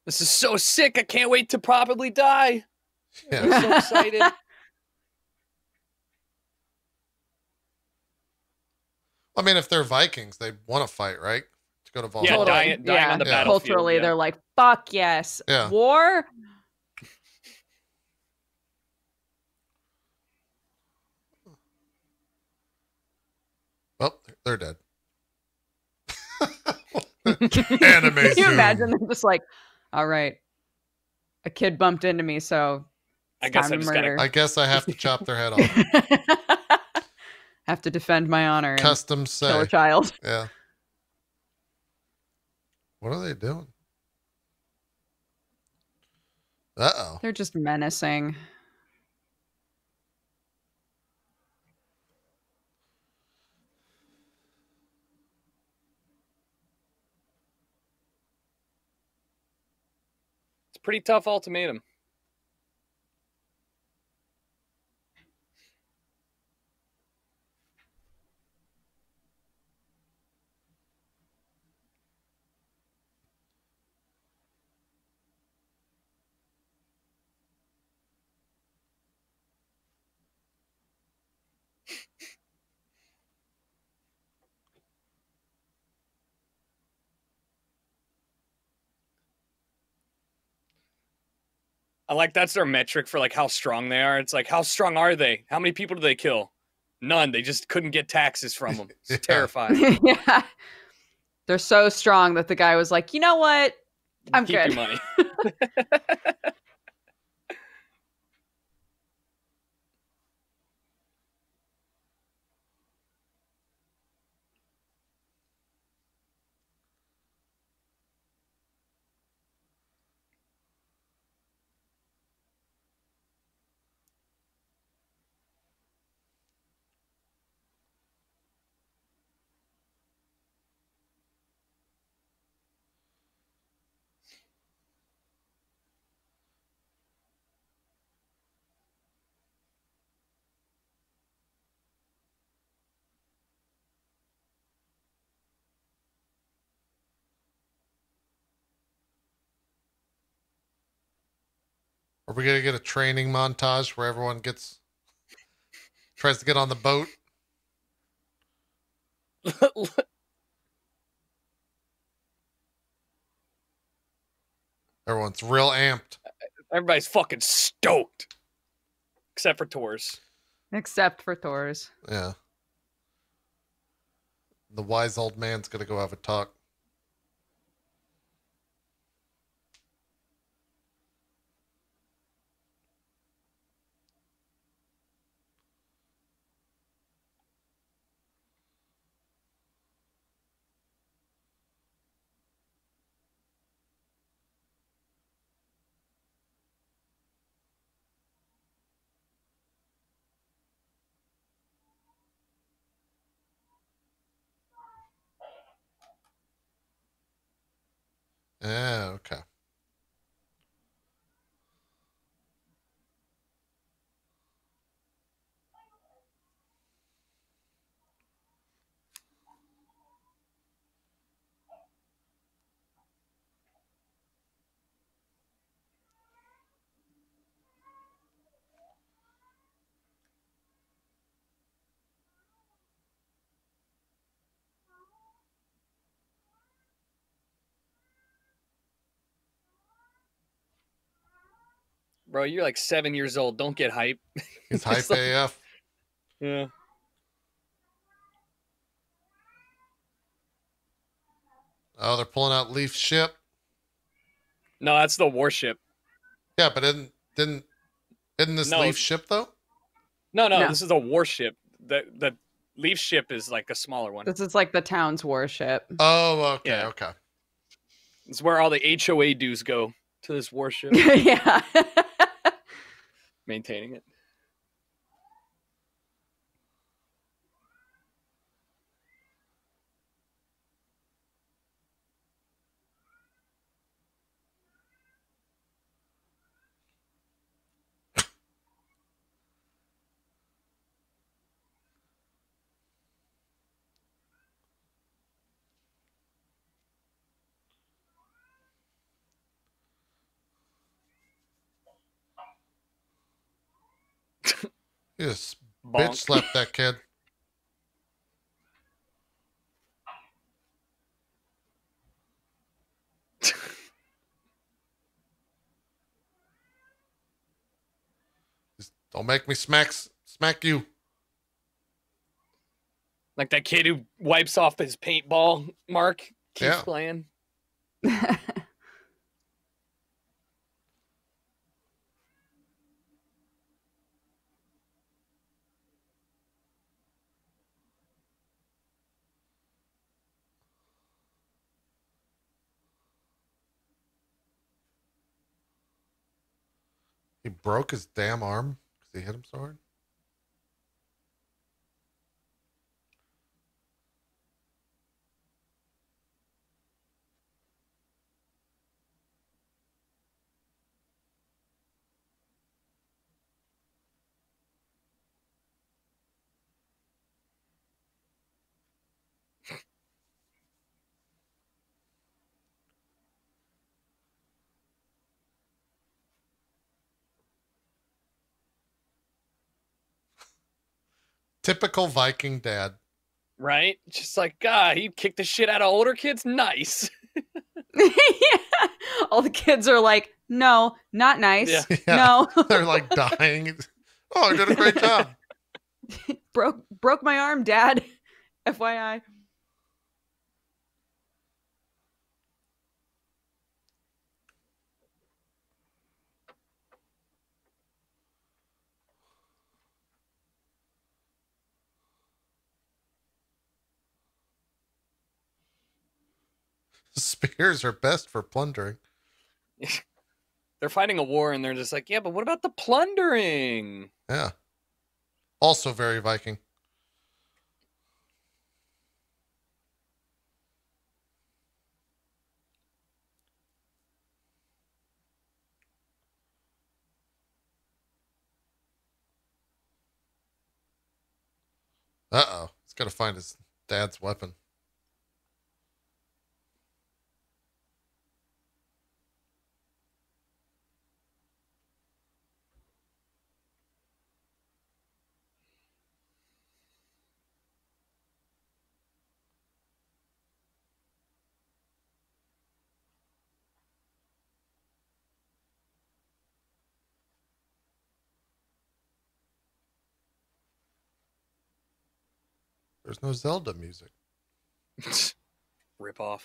this is so sick. I can't wait to probably die. Yeah. I'm so excited. I mean, if they're Vikings, they want to fight, right? go to Valhalla. Yeah, Totally. dying on the Yeah. battlefield. Culturally, yeah. they're like, fuck yes. Yeah. War? Well, they're dead. Can Anime you Zoom. imagine them just like, all right, a kid bumped into me, so I it's guess time I to just gotta. murder. I guess I have to chop their head off. Have to defend my honor and Custom kill a say. child. Yeah. What are they doing? Uh-oh. They're just menacing. It's a pretty tough ultimatum. I like that's their metric for like how strong they are. It's like, how strong are they? How many people do they kill? None. They just couldn't get taxes from them. It's Yeah. terrifying. Yeah. They're so strong that the guy was like, you know what? I'm Keep good. your money. Are we gonna get a training montage where everyone tries to get on the boat? Everyone's real amped. Everybody's fucking stoked. Except for Tors. Except for Thor's. Yeah. The wise old man's gonna go have a talk. Yeah, okay. Bro, you're like 7 years old. Don't get hype. He's hype It's like- AF. Yeah. Oh, they're pulling out Leaf's ship. No, that's the warship. Yeah, but isn't this No. Leaf ship though? No, No. this is a warship. The Leaf ship is like a smaller one. This is like the town's warship. Oh, okay, Yeah. okay. It's where all the HOA dues go to this warship, Yeah. maintaining it. You just Bonk. bitch slapped that kid. Don't make me smack you. Like that kid who wipes off his paintball mark keeps Yeah. playing. He broke his damn arm because he hit him so hard. Typical Viking dad. Right? Just like, God, he'd kick the shit out of older kids. Nice. Yeah. All the kids are like, no, not nice. Yeah. Yeah. No. They're like dying. Oh, I did a great job. broke my arm, Dad. FYI. Spears are best for plundering. They're fighting a war and they're just like, yeah, but what about the plundering? Yeah. Also very Viking. Uh-oh. He's got to find his dad's weapon. There's no Zelda music. Rip off.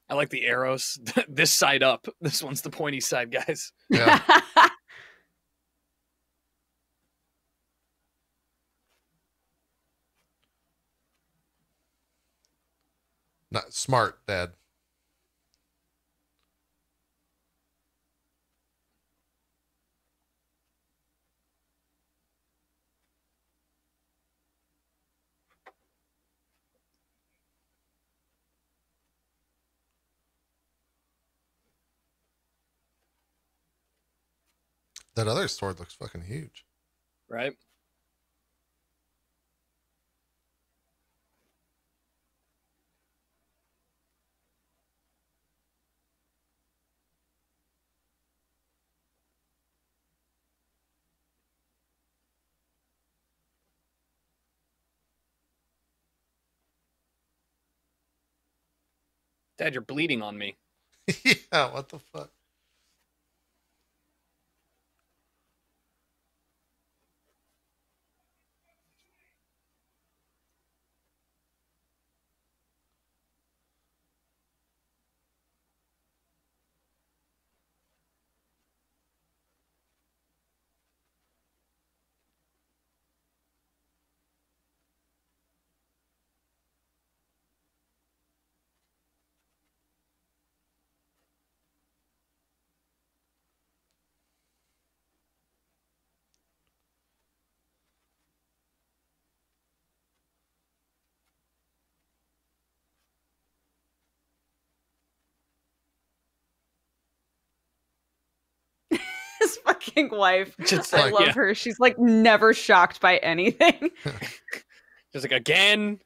I like the arrows. This side up. This one's the pointy side, guys. Yeah. Not smart, Dad. That other sword looks fucking huge. Right? Dad, you're bleeding on me. Yeah, what the fuck? His fucking wife. Just I like, love yeah. her. She's like never shocked by anything. Just like, again.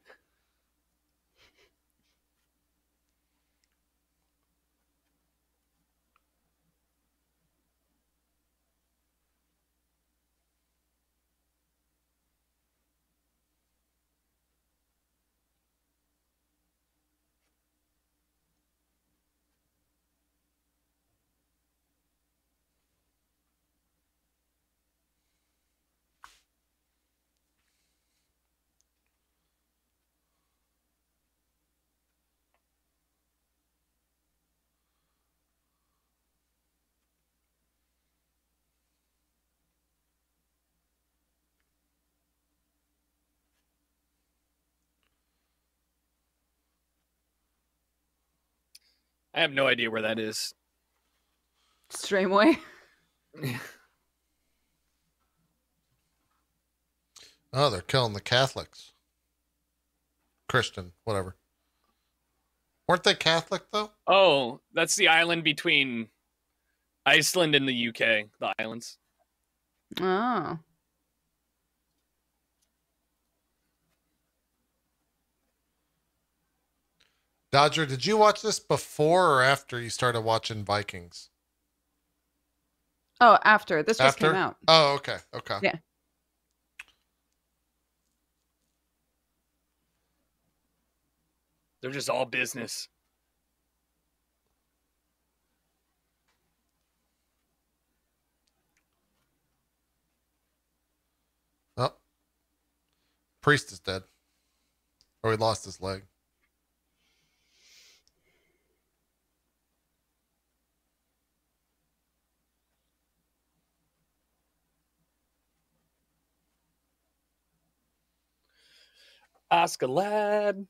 I have no idea where that is. Streamway. Oh, they're killing the Catholics. Christian, whatever. Weren't they Catholic, though? Oh, that's the island between Iceland and the UK. The islands. Oh. Dodger, did you watch this before or after you started watching Vikings? Oh, after. This just After? came out. Oh, okay. Okay. Yeah. They're just all business. Oh. Priest is dead. Or he lost his leg. Askeladd.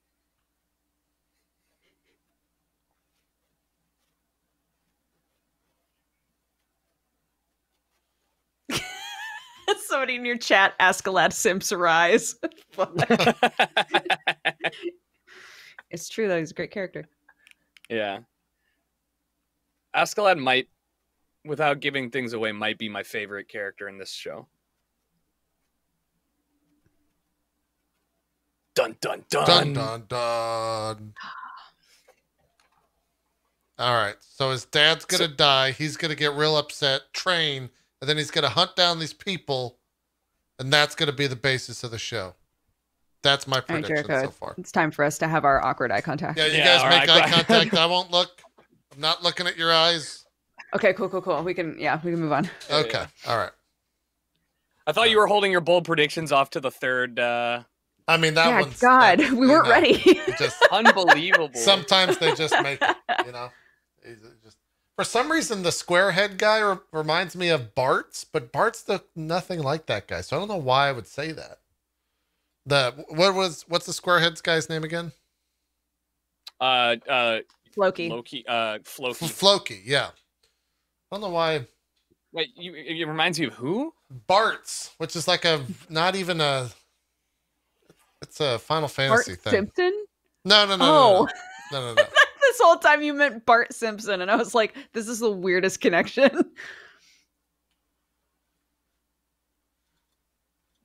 Somebody in your chat, Askeladd Simps Arise. It's true, though. He's a great character. Yeah. Askeladd might, without giving things away, might be my favorite character in this show. Dun, dun, dun. Dun, dun, dun. All right. So his dad's going to die. He's going to get real upset, train, and then he's going to hunt down these people. And that's going to be the basis of the show. That's my All right, prediction Jericho, so far. it's time for us to have our awkward eye contact. Yeah, you Yeah, guys all make right, eye contact. I won't look. I'm not looking at your eyes. Okay, cool. We can move on. Okay. Yeah. All right. I thought you were holding your bold predictions off to the third. I mean, that Yeah, one's... God, that- we weren't you know, ready. it just... Unbelievable. Sometimes they just make it, you know. Just for some reason, the squarehead guy reminds me of Bart's, but Bart's nothing like that guy. So I don't know why I would say that. What's the squarehead's guy's name again? Loki. Loki. Floki. Floki. Yeah. I don't know why. Wait, it reminds you of who? Bart's, which is like not even a. It's a Final Bart Fantasy thing. Simpson? No. Oh. No. This whole time you meant Bart Simpson, and I was like, this is the weirdest connection.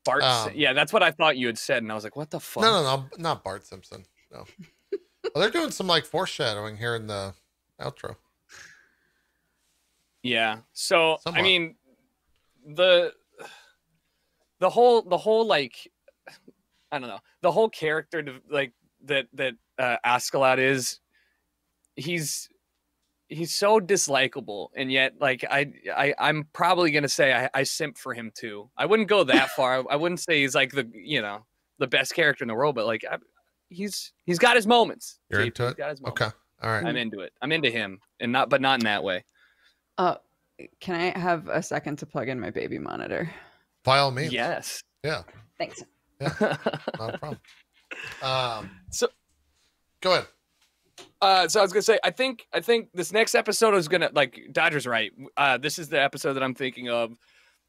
Bart. Yeah, that's what I thought you had said, and I was like, what the fuck? No, not Bart Simpson. No. Well, they're doing some like foreshadowing here in the outro. Yeah. So Somewhat. I mean, the whole like, I don't know, the whole character like that Askeladd is, he's so dislikable, and yet like I'm probably gonna say I simp for him too. I wouldn't go that far. I wouldn't say he's like the best character in the world, but like he's got his moments. You're Chief. into He's it? got his moments. Okay. All right. I'm into it. I'm into him, and not in that way. Can I have a second to plug in my baby monitor? By all means. Yes. Yeah. Thanks. Not a problem. So go ahead. So I was gonna say, I think this next episode is gonna, like, Dodger's right. This is the episode that I'm thinking of.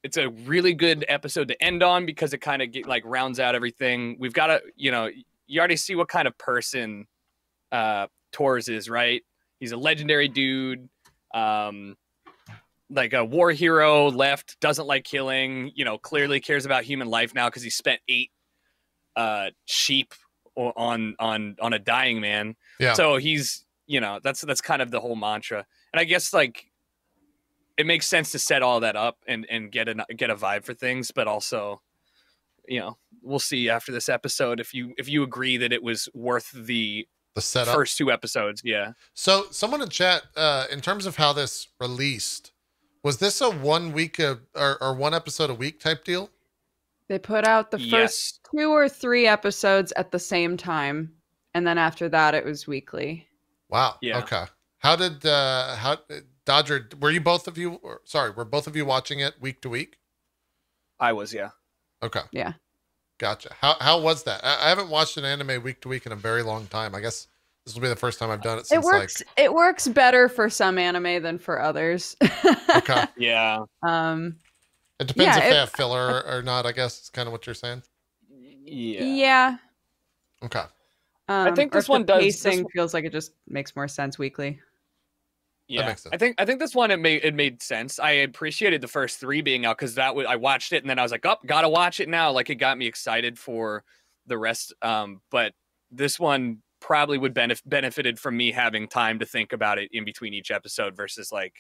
It's a really good episode to end on because it kind of rounds out everything. We've got to, you already see what kind of person Torres is, right? He's a legendary dude, like a war hero, left, doesn't like killing, clearly cares about human life now because he spent sheep on a dying man. Yeah. So he's, that's kind of the whole mantra. And I guess like it makes sense to set all that up and get a vibe for things, but also, we'll see after this episode if you agree that it was worth the setup. First 2 episodes. Yeah. So someone in chat, in terms of how this released, was this a 1 week or 1 episode a week type deal? They put out the first 2 or 3 episodes at the same time, and then after that it was weekly. Wow. Yeah. Okay. How did Dodger, were both of you watching it week to week? I was, yeah. Okay. Yeah. Gotcha. How was that? I haven't watched an anime week to week in a very long time. I guess this will be the first time I've done it since it works better for some anime than for others. Okay. Yeah. It depends if they have filler or not, I guess is kind of what you're saying. Yeah. Yeah. Okay. I think this one does. Pacing feels like it just makes more sense weekly. Yeah, that makes sense. I think this one it made sense. I appreciated the first 3 being out because I watched it and then I was like, oh, gotta watch it now. Like it got me excited for the rest. But this one probably would benefited from me having time to think about it in between each episode versus like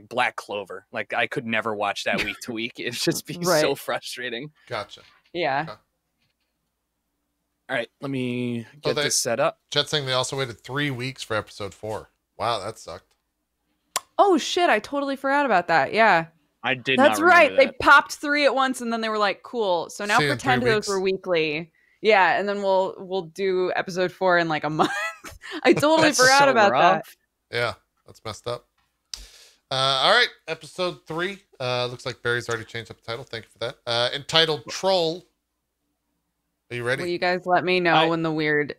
Black Clover. Like I could never watch that week to week. It'd just be so frustrating. Gotcha. Yeah. Okay. All right, let me get this set up. Chet saying they also waited 3 weeks for episode 4. Wow, that sucked. Oh shit, I totally forgot about that. Yeah. I did That's not right. remember that. They popped 3 at once and then they were like, cool. So now pretend those were weekly. Yeah, and then we'll do episode 4 in like a month. I totally forgot about that. Yeah, that's messed up. All right, episode 3. Looks like Barry's already changed up the title. Thank you for that. Entitled Troll. Are you ready? Will you guys let me know when the weird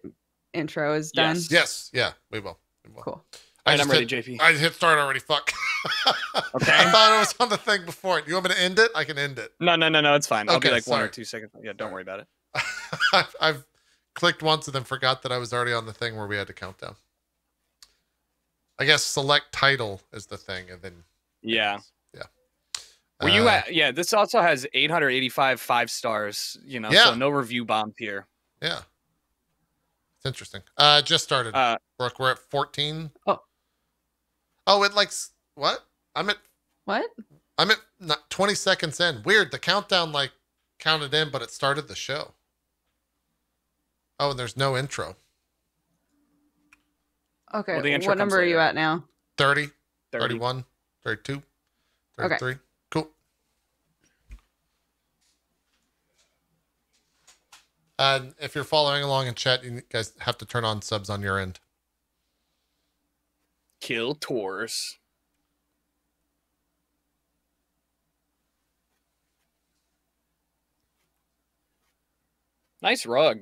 intro is done? Yes. Yeah, we will. Cool. I'm ready, JP. I hit start already. Fuck. Okay. I thought it was on the thing before it. You want me to end it? I can end it. No, it's fine. I'll be like sorry. 1 or 2 seconds. Yeah, don't worry about it. I've clicked once and then forgot that I was already on the thing where we had to count down. I guess select title is the thing, and then yeah. Were you at? Yeah, this also has 885 5 stars. So no review bombed here. Yeah, it's interesting. Just started. Brooke, we're at 14. Oh, it likes what? I'm at 20 seconds in. Weird. The countdown counted in, but it started the show. Oh, and there's no intro. Okay. Well, what number are you at now? 30, 31, 32, 33. Okay. Cool. And if you're following along in chat, you guys have to turn on subs on your end. Kill Tours. Nice rug.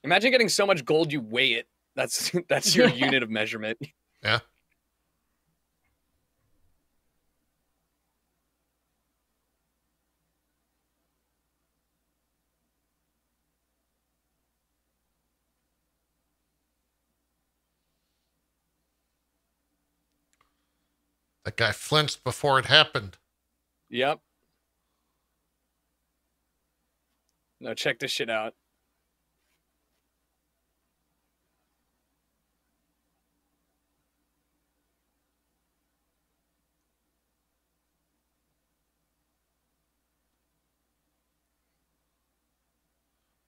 Imagine getting so much gold you weigh it. That's your unit of measurement. Yeah. That guy flinched before it happened. Yep. No, check this shit out.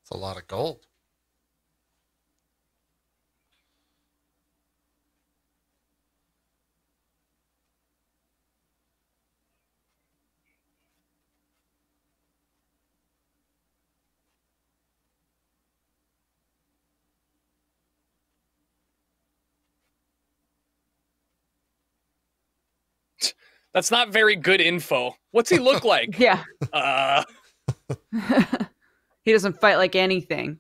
It's a lot of gold. That's not very good info. What's he look like? Yeah. Uh, He doesn't fight like anything.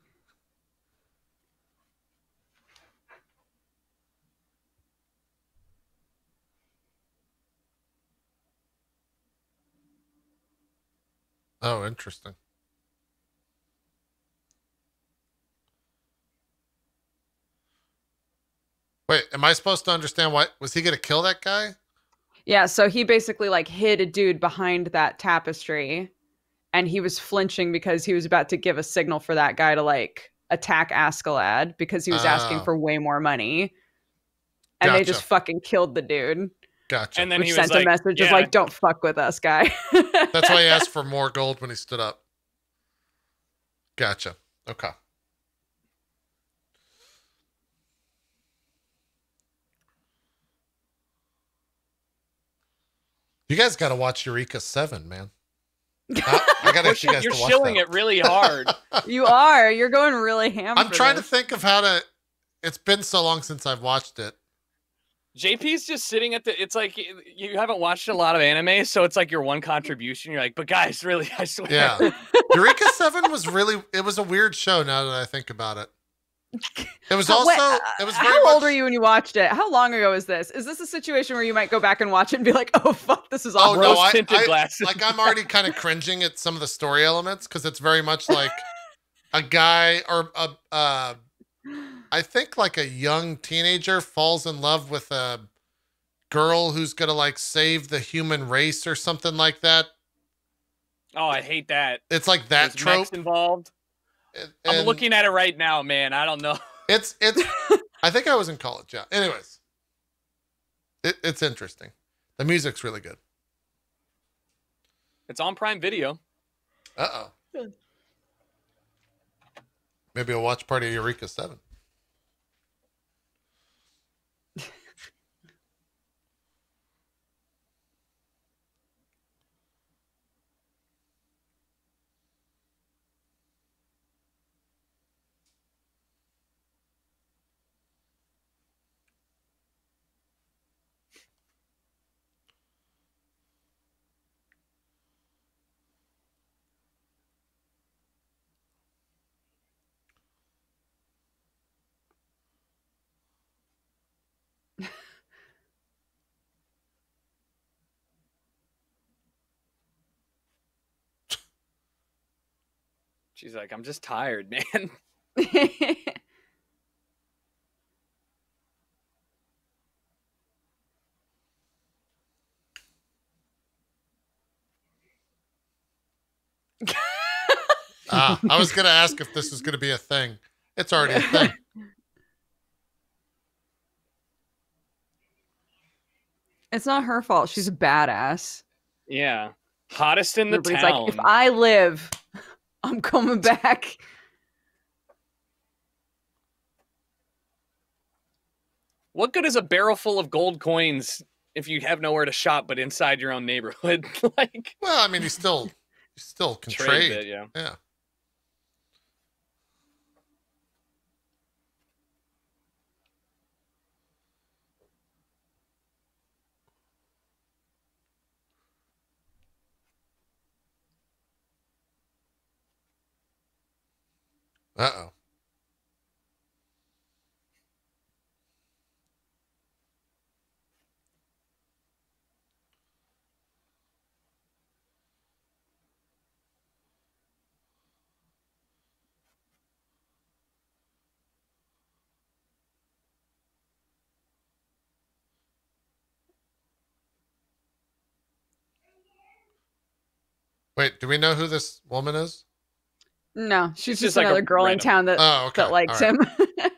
Oh, interesting. Wait, am I supposed to understand why? Was he going to kill that guy? Yeah, so he basically like hid a dude behind that tapestry, and he was flinching because he was about to give a signal for that guy to like attack Askeladd because he was asking Oh. for way more money. And they just Gotcha. fucking killed the dude. Gotcha. and then Which he sent was like, a message yeah, of like, don't fuck with us, guy. That's why he asked for more gold when he stood up. Gotcha. Okay. You guys got to watch Eureka 7, man. I got to ask you guys you're to watch shilling that. it really hard. You are. You're going really ham. I'm for trying to this. think of how to. It's been so long since I've watched it. JP's just sitting at the. It's like you haven't watched a lot of anime, so it's like your one contribution. You're like, but guys, really, I swear. Yeah. Eureka 7 was really. It was a weird show now that I think about it. It was also. It was very How old much- were you when you watched it? How long ago is this? Is this a situation where you might go back and watch it and be like, "Oh fuck, this is Oh, awful"? no, Rose-tinted glasses. Like I'm already kind of cringing at some of the story elements because it's very much like a guy or I think like a young teenager falls in love with a girl who's gonna like save the human race or something like that. Oh, I hate that. It's like that There's trope. mechs involved. I'm And looking at it right now, man. I don't know. It's. I think I was in college. Yeah. Anyways, it's interesting. The music's really good. It's on Prime Video. Uh oh. Maybe a watch party of Eureka 7. She's like, I'm just tired, man. I was gonna ask if this was gonna be a thing. It's already a thing. It's not her fault. She's a badass. Yeah. Hottest in the Everybody's town. like, if I live, I'm coming back. What good is a barrel full of gold coins if you have nowhere to shop but inside your own neighborhood? Like, Well, I mean, you still can trade. it, yeah. Yeah. Uh-oh. Wait, do we know who this woman is? No, she's It's just just like a another girl in random- town that, Oh, okay. that likes All right. him.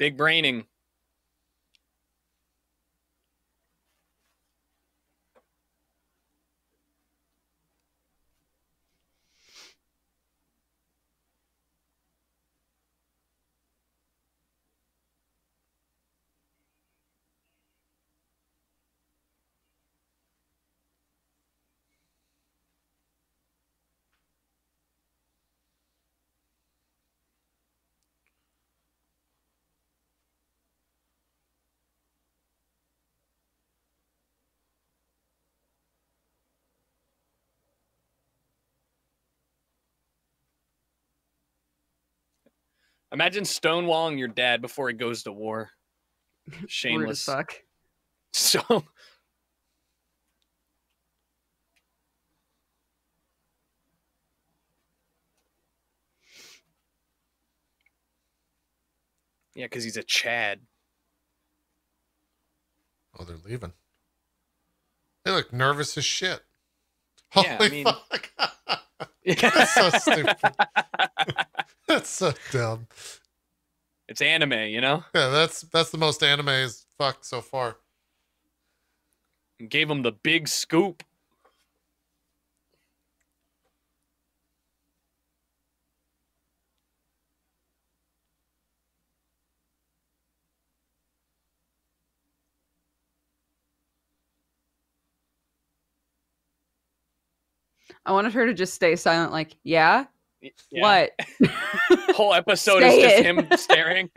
Big braining. Imagine stonewalling your dad before he goes to war. Rude as Shameless. fuck. So yeah, because he's a Chad. Oh, they're leaving. They look nervous as shit. Yeah, Holy I mean- fuck. That's so stupid. That's so dumb. It's anime, you know? Yeah, that's the most anime as fuck so far. Gave him the big scoop. I wanted her to just stay silent, like, yeah? Yeah. What? Whole episode Say is just it. him staring.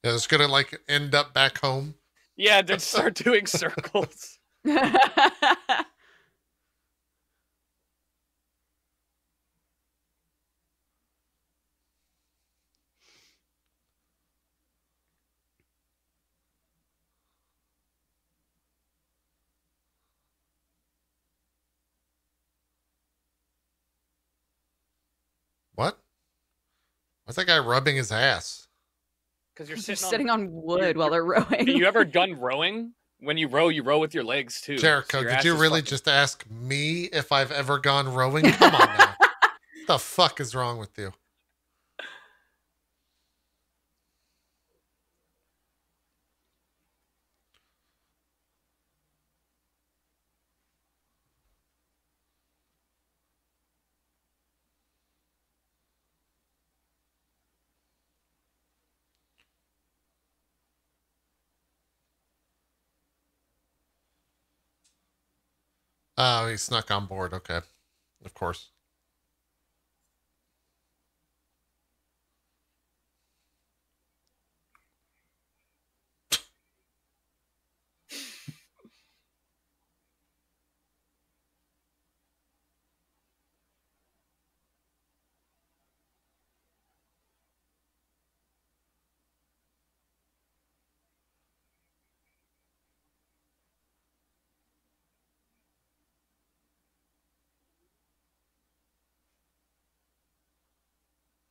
Yeah, it's gonna like end up back home. Yeah, they start doing circles. What? What's that guy rubbing his ass? Because you're They're sitting, sitting on wood while they're rowing. You ever done rowing? When you row with your legs too. Jericho, your did ass you is really fucking- just ask me if I've ever gone rowing? Come on now. What the fuck is wrong with you? Oh, he snuck on board. Okay. Of course.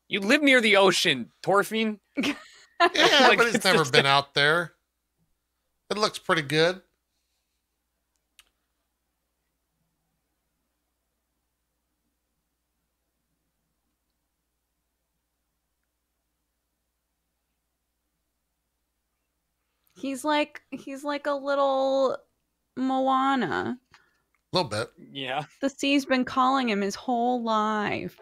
You live near the ocean, Torfine. Yeah, Like, but he's it's never just- been out there. It looks pretty good. He's like a little Moana. A little bit. Yeah. The sea's been calling him his whole life.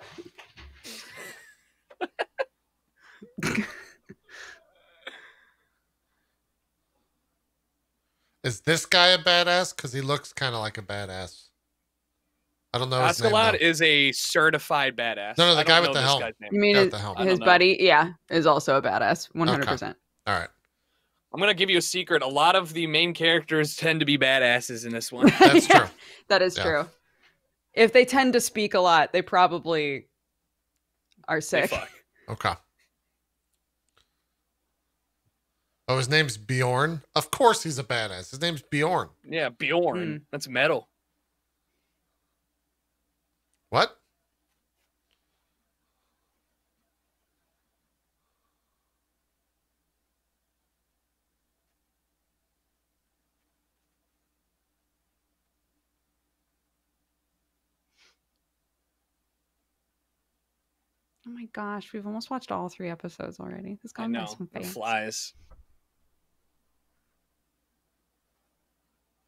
Is this guy a badass? Because he looks kind of like a badass. I don't know his name. Ascalon though. is a certified badass. No, the I guy don't with the know this helm. guy's name. You mean Guy his, with the helmet. I don't his know. buddy? Yeah, is also a badass. 100%. All right. I'm gonna give you a secret. A lot of the main characters tend to be badasses in this one. That's true. That is Yeah. true. If they tend to speak a lot, they probably are They sick. fuck. Okay. Oh, his name's Bjorn? Of course he's a badass. His name's Bjorn. Yeah, Bjorn. That's metal. What? Oh my gosh, we've almost watched all 3 episodes already. This I gone by know. so It fast. flies.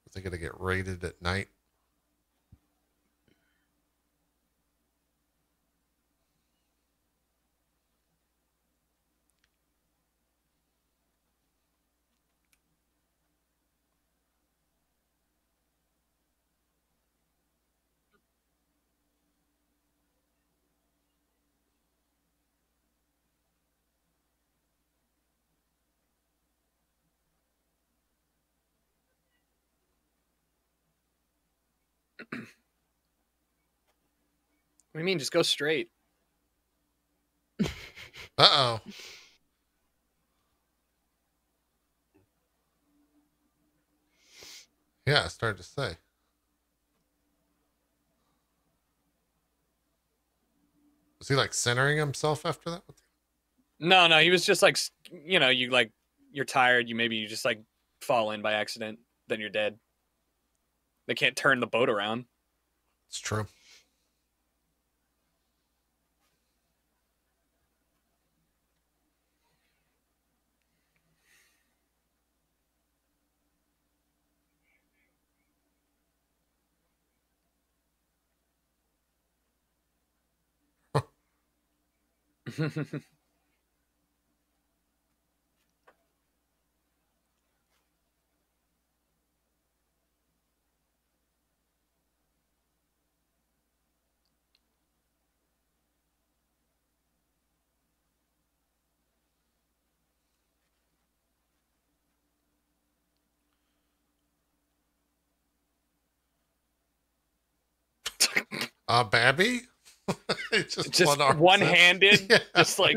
Is it gonna get rated at night? What do you mean? Just go straight. Uh-oh. Yeah, I started to say. Was he like centering himself after that? No, he was just like, you like, you're tired. You just like fall in by accident. Then you're dead. They can't turn the boat around. It's true. Babby? Just one-armed one-handed. Yeah. Just like,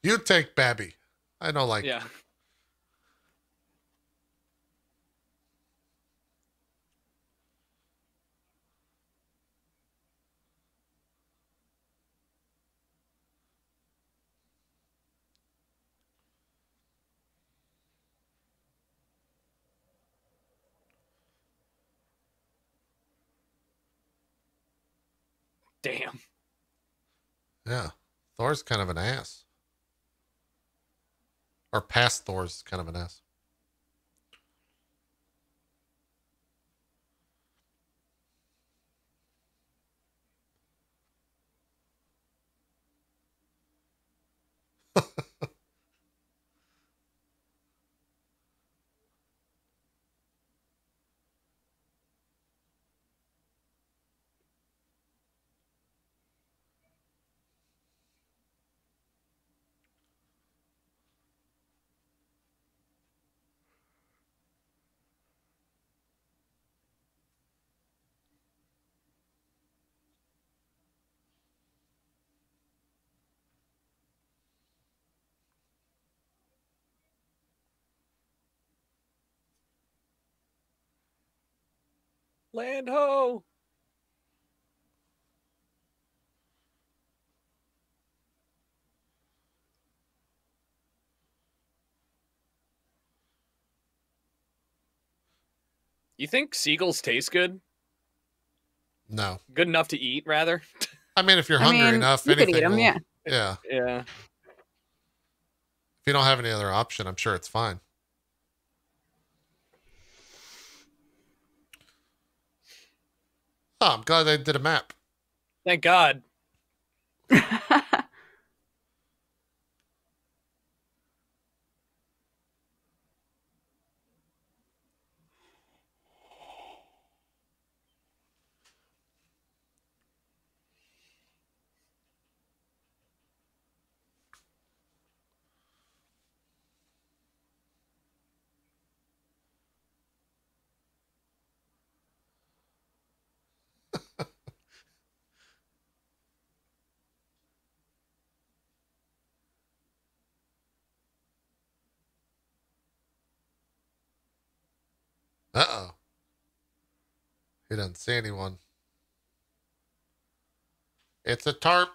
You take Babby. I don't like yeah. Damn. Yeah. Thor's kind of an ass. Or past Thor's kind of an ass. Land ho. You think seagulls taste good? No. Good enough to eat, rather? I mean, if you're I hungry mean, enough, you could anything eat 'em, will. yeah. Yeah. Yeah. If you don't have any other option, I'm sure it's fine. Oh, I'm glad they did a map. Thank God. Uh-oh. He doesn't see anyone. It's a tarp.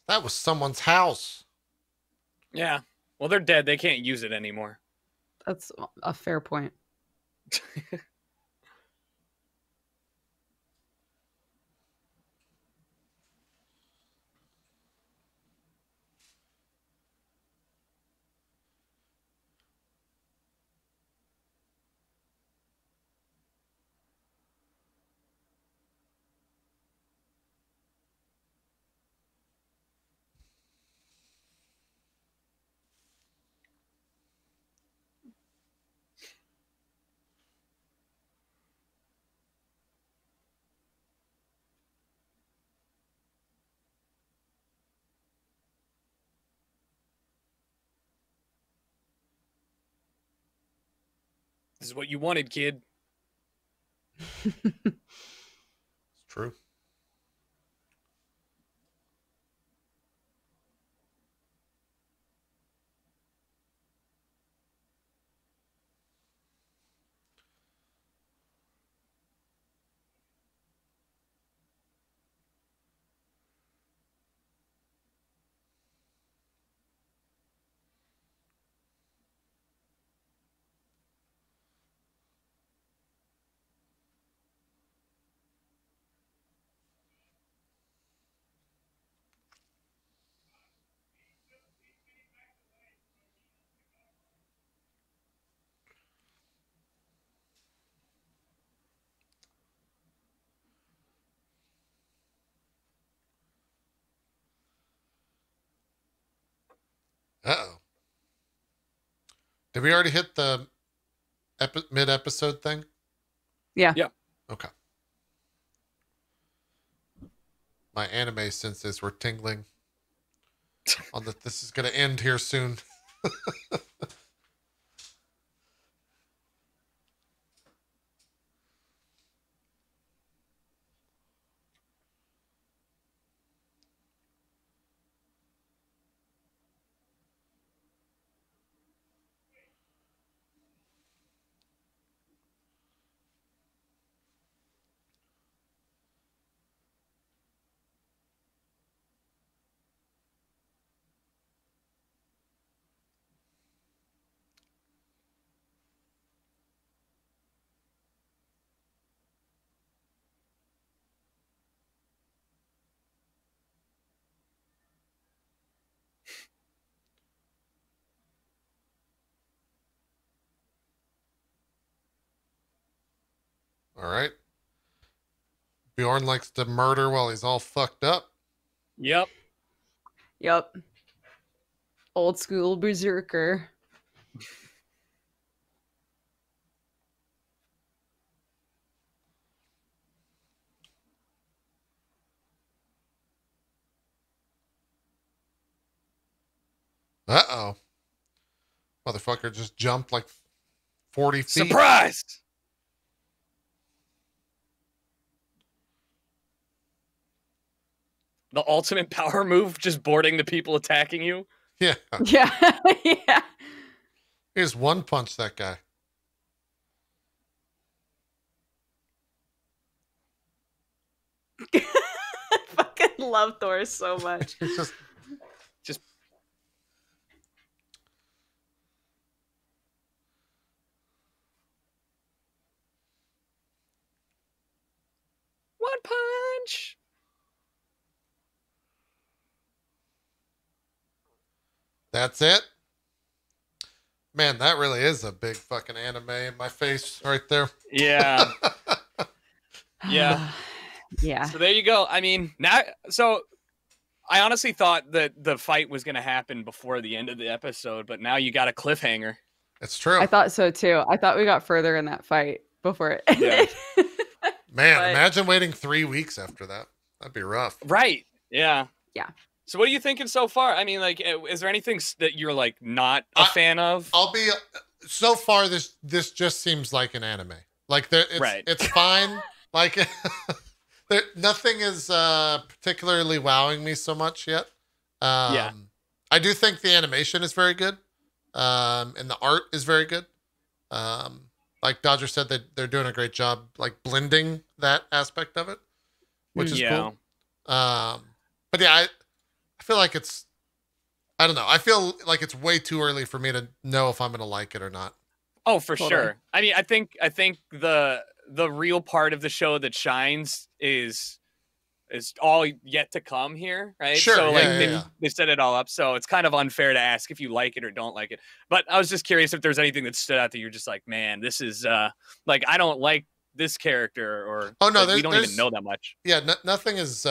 That was someone's house. Yeah. Well, they're dead. They can't use it anymore. That's a fair point. This is what you wanted, kid. It's true. Uh-oh. Did we already hit the mid-episode thing? Yeah. Yeah. Okay. My anime senses were tingling on that this is going to end here soon. All right. Bjorn likes to murder while he's all fucked up. Yep. Yep. Old school berserker. Uh-oh. Motherfucker just jumped like 40 feet. Surprise! The ultimate power move, just boarding the people attacking you. Yeah. Yeah. Yeah. He just one punch that guy. I fucking love Thor so much. He's just One punch. that's it. Man, that really is a big fucking anime in my face right there. Yeah. Yeah. Yeah. So there you go. I mean, now, so I honestly thought that the fight was going to happen before the end of the episode, but now you got a cliffhanger. It's true. I thought so too. I thought we got further in that fight before it ended. Man, but- imagine waiting 3 weeks after that. That'd be rough. Right. Yeah. Yeah. So what are you thinking so far? I mean, like, is there anything that you're like not a fan of? I'll be so far. This just seems like an anime. Like Right. It's fine. Like nothing is particularly wowing me so much yet. Yeah. I do think the animation is very good, and the art is very good. Like Dodger said, that they're doing a great job, like blending that aspect of it, which is Yeah. cool. But yeah, I feel like I don't know. I feel like it's way too early for me to know if I'm going to like it or not. Oh, for Totally. sure. I mean, I think the real part of the show that shines is all yet to come here, right? Sure, So yeah. they set it all up, so it's kind of unfair to ask if you like it or don't like it. But I was just curious if there's anything that stood out that you're just like, man, this is like, I don't like this character, or Oh no, we don't even know that much. Yeah, nothing is.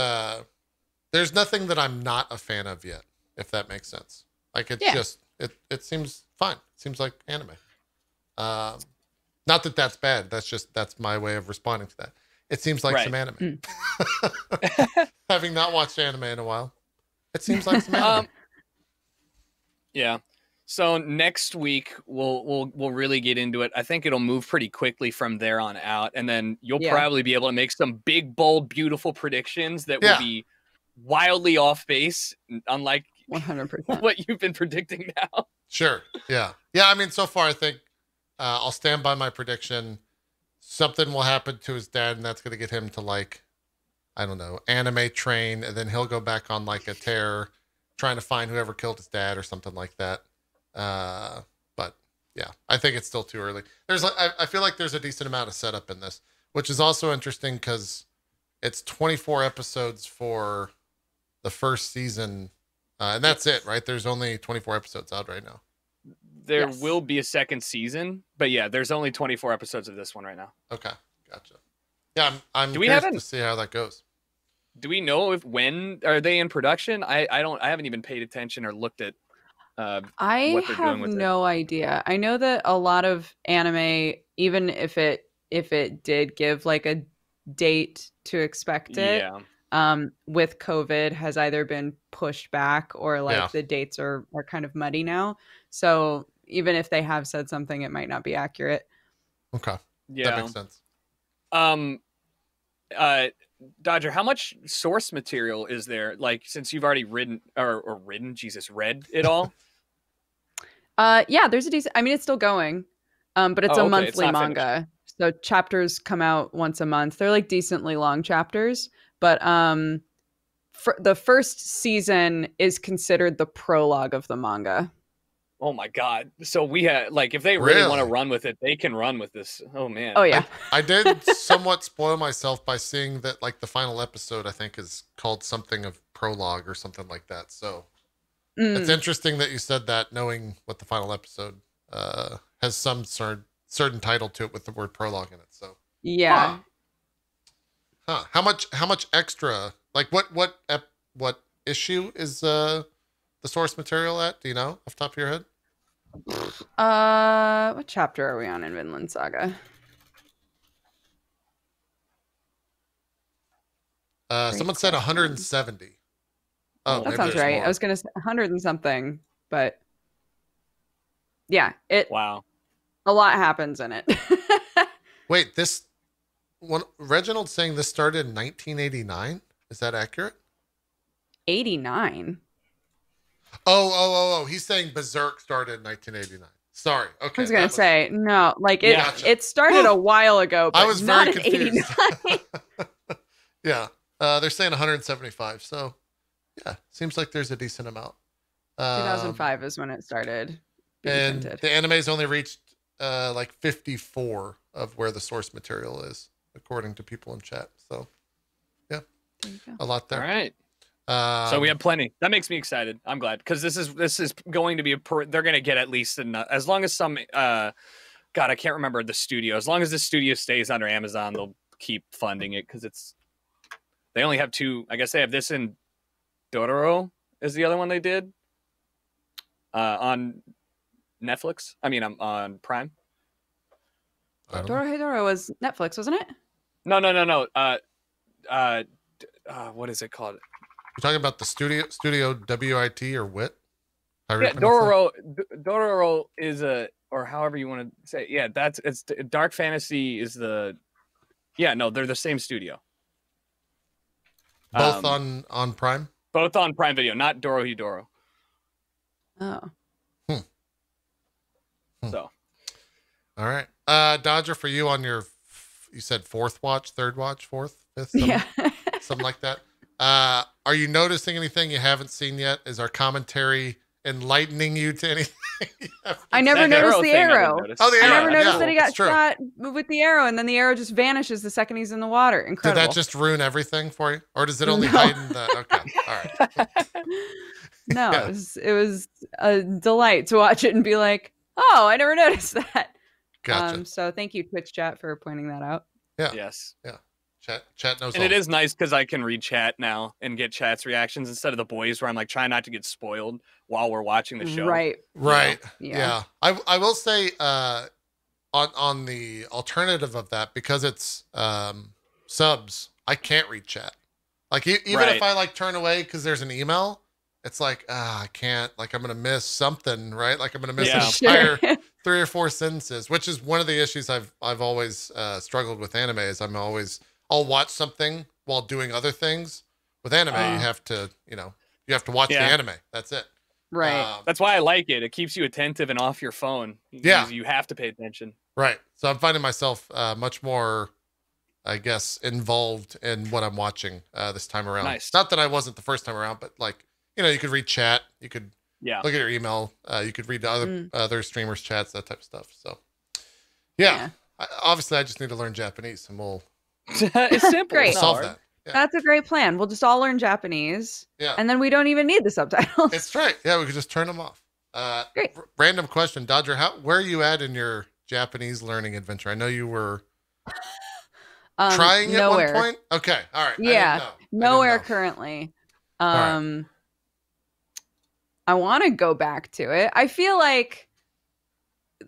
There's nothing that I'm not a fan of yet, if that makes sense. Like it's just it seems fine. It seems like anime. Not that that's bad. That's my way of responding to that. It seems like some anime. Having not watched anime in a while, it seems like some anime. Yeah. So next week we'll really get into it. I think it'll move pretty quickly from there on out, and then you'll probably be able to make some big, bold, beautiful predictions that will be wildly off base, unlike 100% what you've been predicting now. Sure. Yeah. I mean, so far I think I'll stand by my prediction. Something will happen to his dad, and that's going to get him to like, I don't know, anime train, and then he'll go back on like a tear, trying to find whoever killed his dad or something like that. But yeah, I think it's still too early. I feel like there's a decent amount of setup in this, which is also interesting because it's 24 episodes for the first season, and that's it, right? There's only 24 episodes out right now. There will be a second season, but yeah, there's only 24 episodes of this one right now. Okay, gotcha. Yeah, I'm curious to see how that goes. Do we know when are they in production? I haven't even paid attention or looked at I what they're have doing with no idea. I know that a lot of anime, even if it did give like a date to expect it, with COVID has either been pushed back or like the dates are kind of muddy now. So even if they have said something, it might not be accurate. Okay. Yeah. That makes sense. Dodger, how much source material is there? Like, since you've already read it all? Yeah, there's a decent, I mean, it's still going, but it's a monthly manga. Finished. So chapters come out once a month. They're like decently long chapters, but the first season is considered the prologue of the manga. Oh my God. So we had, like, if they really want to run with it, they can run with this. Oh man. Oh yeah. I did somewhat spoil myself by seeing that like the final episode, I think, is called something of prologue or something like that. So it's interesting that you said that, knowing what the final episode has some certain title to it with the word prologue in it. So yeah. How much extra, like what issue is the source material at? Do you know off the top of your head? What chapter are we on in Vinland Saga? Someone said 170. Oh, that sounds right. More. I was gonna say 100 and something, but yeah, wow, a lot happens in it. Wait, this one, Reginald's saying this started in 1989. Is that accurate? 89. Oh! He's saying Berserk started in 1989. Sorry. Okay. I was gonna say no, like it started a while ago, but I was not very confused. 89. Yeah, they're saying 175. So yeah, seems like there's a decent amount. 2005 is when it started. And printed. The anime's only reached like 54 of where the source material is, according to people in chat. So yeah, a lot there. All right. So we have plenty. That makes me excited. I'm glad, because this is going to be they're going to get at least as long as some God, I can't remember the studio. As long as the studio stays under Amazon, they'll keep funding it, because they only have two. I guess they have this, and Dororo is the other one they did on Netflix. I mean, on Prime. Dorohedoro was Netflix, wasn't it? No. What is it called? You're talking about the studio WIT or WIT? Yeah, Dororo is or however you want to say it. Yeah, it's Dark Fantasy is they're the same studio. Both on Prime? Both on Prime Video, not Dorohedoro. Oh. So. All right. Dodger, for you on you said fourth watch, third watch, fourth, fifth, something like that. Are you noticing anything you haven't seen yet? Is our commentary enlightening you to anything? I never That noticed the thing I didn't arrow. notice. Oh, the I arrow. never noticed Yeah, that he it's got true. shot with the arrow, and then the arrow just vanishes the second he's in the water. Did Incredible. that just ruin everything for you, or does it only No. heighten the? Okay, all right. No, Yeah. it was a delight to watch it and be like, oh, I never noticed that. Gotcha. So thank you, Twitch chat, for pointing that out. Yes. Chat knows. And it is nice because I can read chat now and get chat's reactions instead of the boys where I'm like trying not to get spoiled while we're watching the show. Right. Right. Yeah. I will say on the alternative of that, because it's subs, I can't read chat. Like even Right. if I like turn away because there's an email, it's like I can't. Like I'm gonna miss something, right? Like I'm gonna miss Yeah. an entire 3 or 4 sentences, which is one of the issues I've always struggled with anime. Is I'll watch something while doing other things. With anime, you have to watch the Yeah. anime. That's it. Right. That's why I like it. It keeps you attentive and off your phone. Yeah. You have to pay attention. Right. So I'm finding myself much more, I guess, involved in what I'm watching this time around. Nice. Not that I wasn't the first time around, but like, you could read chat, you could Yeah. look at your email, you could read the other streamers' chats, that type of stuff. So, yeah. Obviously, I just need to learn Japanese, and we'll It's simple. Great. It's not solve hard. that. Yeah. That's a great plan. We'll just all learn Japanese, Yeah. and then we don't even need the subtitles. It's right. Yeah, we could just turn them off. Great. Random question, Dodger. Where are you at in your Japanese learning adventure? I know you were trying at nowhere. one point. Okay. All right. Yeah. I didn't know. Nowhere currently. right. I want to go back to it. I feel like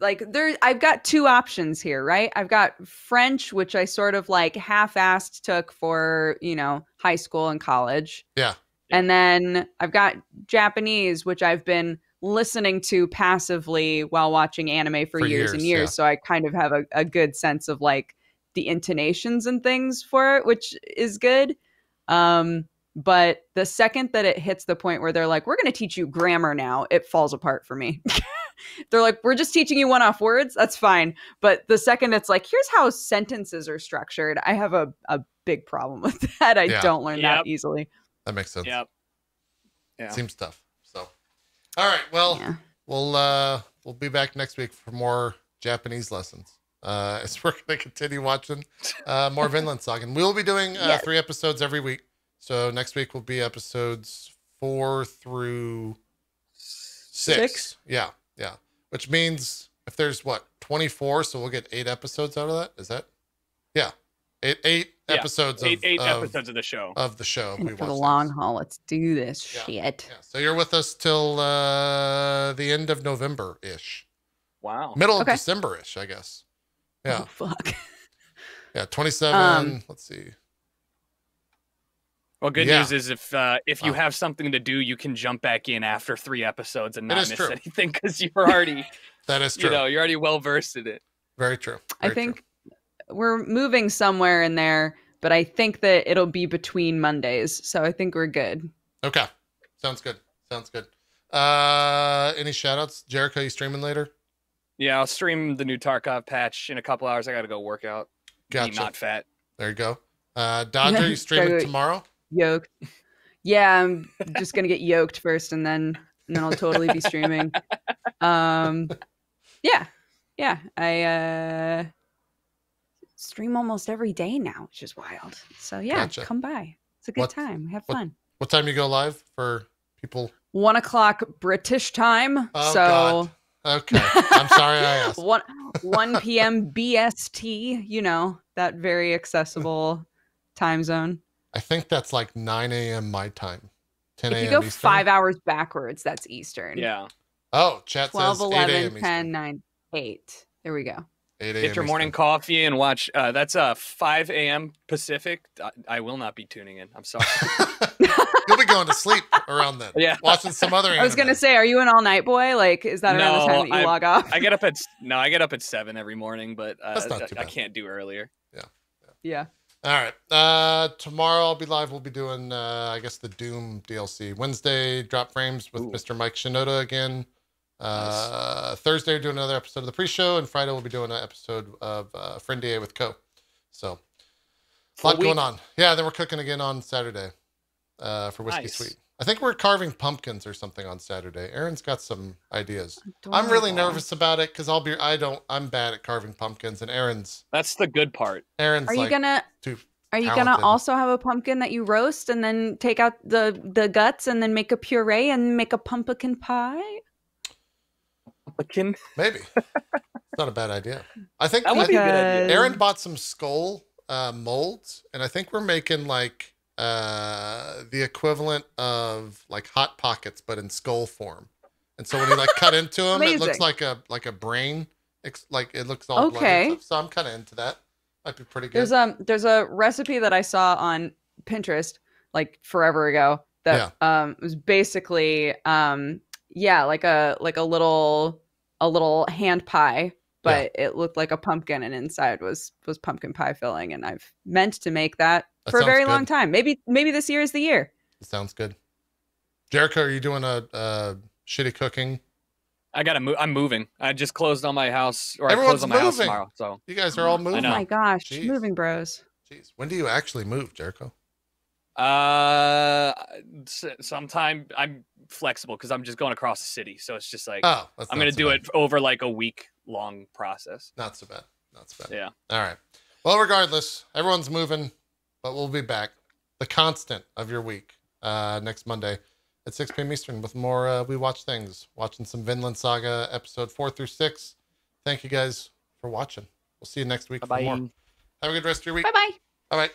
I've got 2 options here, right? I've got French, which I sort of like half-assed took for, high school and college. Yeah. And then I've got Japanese, which I've been listening to passively while watching anime for years and years. yeah. So I kind of have a good sense of like the intonations and things for it, which is good. But the second that it hits the point where they're like, we're going to teach you grammar now, it falls apart for me. They're like, we're just teaching you one-off words. That's fine. But the second it's like, here's how sentences are structured, I have a big problem with that. I Yeah. don't learn that easily. That makes sense. Yep. Yeah. Seems tough. So, all right. Well, Yeah. we'll be back next week for more Japanese lessons. As we're going to continue watching more Vinland Saga. And we'll be doing 3 episodes every week. So next week will be episodes 4 through 6. Yeah. Which means if there's 24, so we'll get 8 episodes out of that. Is that? Yeah. Eight episodes eight of episodes of the show. of the show. And for the long haul, let's do this shit. Yeah. So you're with us till the end of November ish, Wow. middle of Okay. December ish, I guess. Yeah. Oh, fuck. Yeah. 27. Let's see. Well, good Yeah. news is if you have something to do, you can jump back in after 3 episodes and not is miss true. anything because you're already, That is true. you're already well versed in it. Very true. I Very think true. we're moving somewhere in there, but I think that it'll be between Mondays. So I think we're good. Okay. Sounds good. Any shout outs? Jericho, you streaming later? Yeah, I'll stream the new Tarkov patch in a couple hours. I got to go work out. Gotcha. Be not fat. There you go. Dodger, you streaming Go- tomorrow? Yoked. Yeah, I'm just gonna get yoked first, and then I'll totally be streaming. Yeah. I stream almost every day now, which is wild. So yeah, Gotcha. come by. It's a good What- time. Have what- fun. What time you go live for people? 1 o'clock British time. Oh, so God. Okay. I'm sorry I asked. 1 p.m. BST. That very accessible time zone. I think that's like 9 a.m. my time. 10 If a.m. you go Eastern. 5 hours backwards, that's Eastern. Yeah. Oh, chat 12, says 8 11, a.m. 10, Eastern. 9, 8. There we go. 8 a.m. Get your morning Eastern. coffee and watch. That's 5 a.m. Pacific. I will not be tuning in. I'm sorry. You'll be going to sleep around then. Yeah. Watching some other I was anime. gonna say, are you an all night boy? Like, is that around the No, time that you log off? I get up at 7 every morning, but That's not too I bad. can't do earlier. Yeah. All right. Tomorrow I'll be live. We'll be doing, I guess, the Doom DLC. Wednesday, Drop Frames with Ooh. Mr. Mike Shinoda again. Nice. Thursday, we're doing another episode of the pre-show. And Friday, we'll be doing an episode of Friend DA with Co. So, a Full lot going week. on. Yeah, then we're cooking again on Saturday. for Whiskey Nice. Sweet. I think we're carving pumpkins or something on Saturday. Aaron's got some ideas. I'm really Adorable. nervous about it because I'm bad at carving pumpkins, and That's the good part. Are you like gonna too Are you gonna talented. also have a pumpkin that you roast and then take out the guts and then make a puree and make a pumpkin pie? Pumpkin. Maybe. It's not a bad idea. I think That would be a good idea. Because- Aaron bought some skull molds, and I think we're making like the equivalent of like hot pockets, but in skull form. And so when you like cut into them, it looks Amazing. like a brain. Like it looks all bloody Okay. and stuff. So I'm kind of into that. Might be pretty good. There's a recipe that I saw on Pinterest like forever ago that was basically like a little hand pie, but it looked like a pumpkin and inside was pumpkin pie filling, and I've meant to make that That for a sounds very good. long time. Maybe this year is the year. Sounds good. Jericho, are you doing a shitty cooking? I gotta move. I'm moving. I just closed on my house, or Everyone's I closed on my house moving. tomorrow. So You guys are all Oh moving. know. my gosh, Jeez. moving bros. Jeez. When do you actually move, Jericho? sometime I'm flexible because I'm just going across the city. So it's just like Oh, that's I'm not gonna so do bad. it over like a week long process. Not so bad. Not so bad. Yeah. All right. Well, regardless, everyone's moving, but we'll be back. The constant of your week next Monday at 6 p.m. Eastern with more We Watch Things. Watching some Vinland Saga episode 4 through 6. Thank you guys for watching. We'll see you next week for Bye-bye. more. Have a good rest of your week. Bye bye. All right.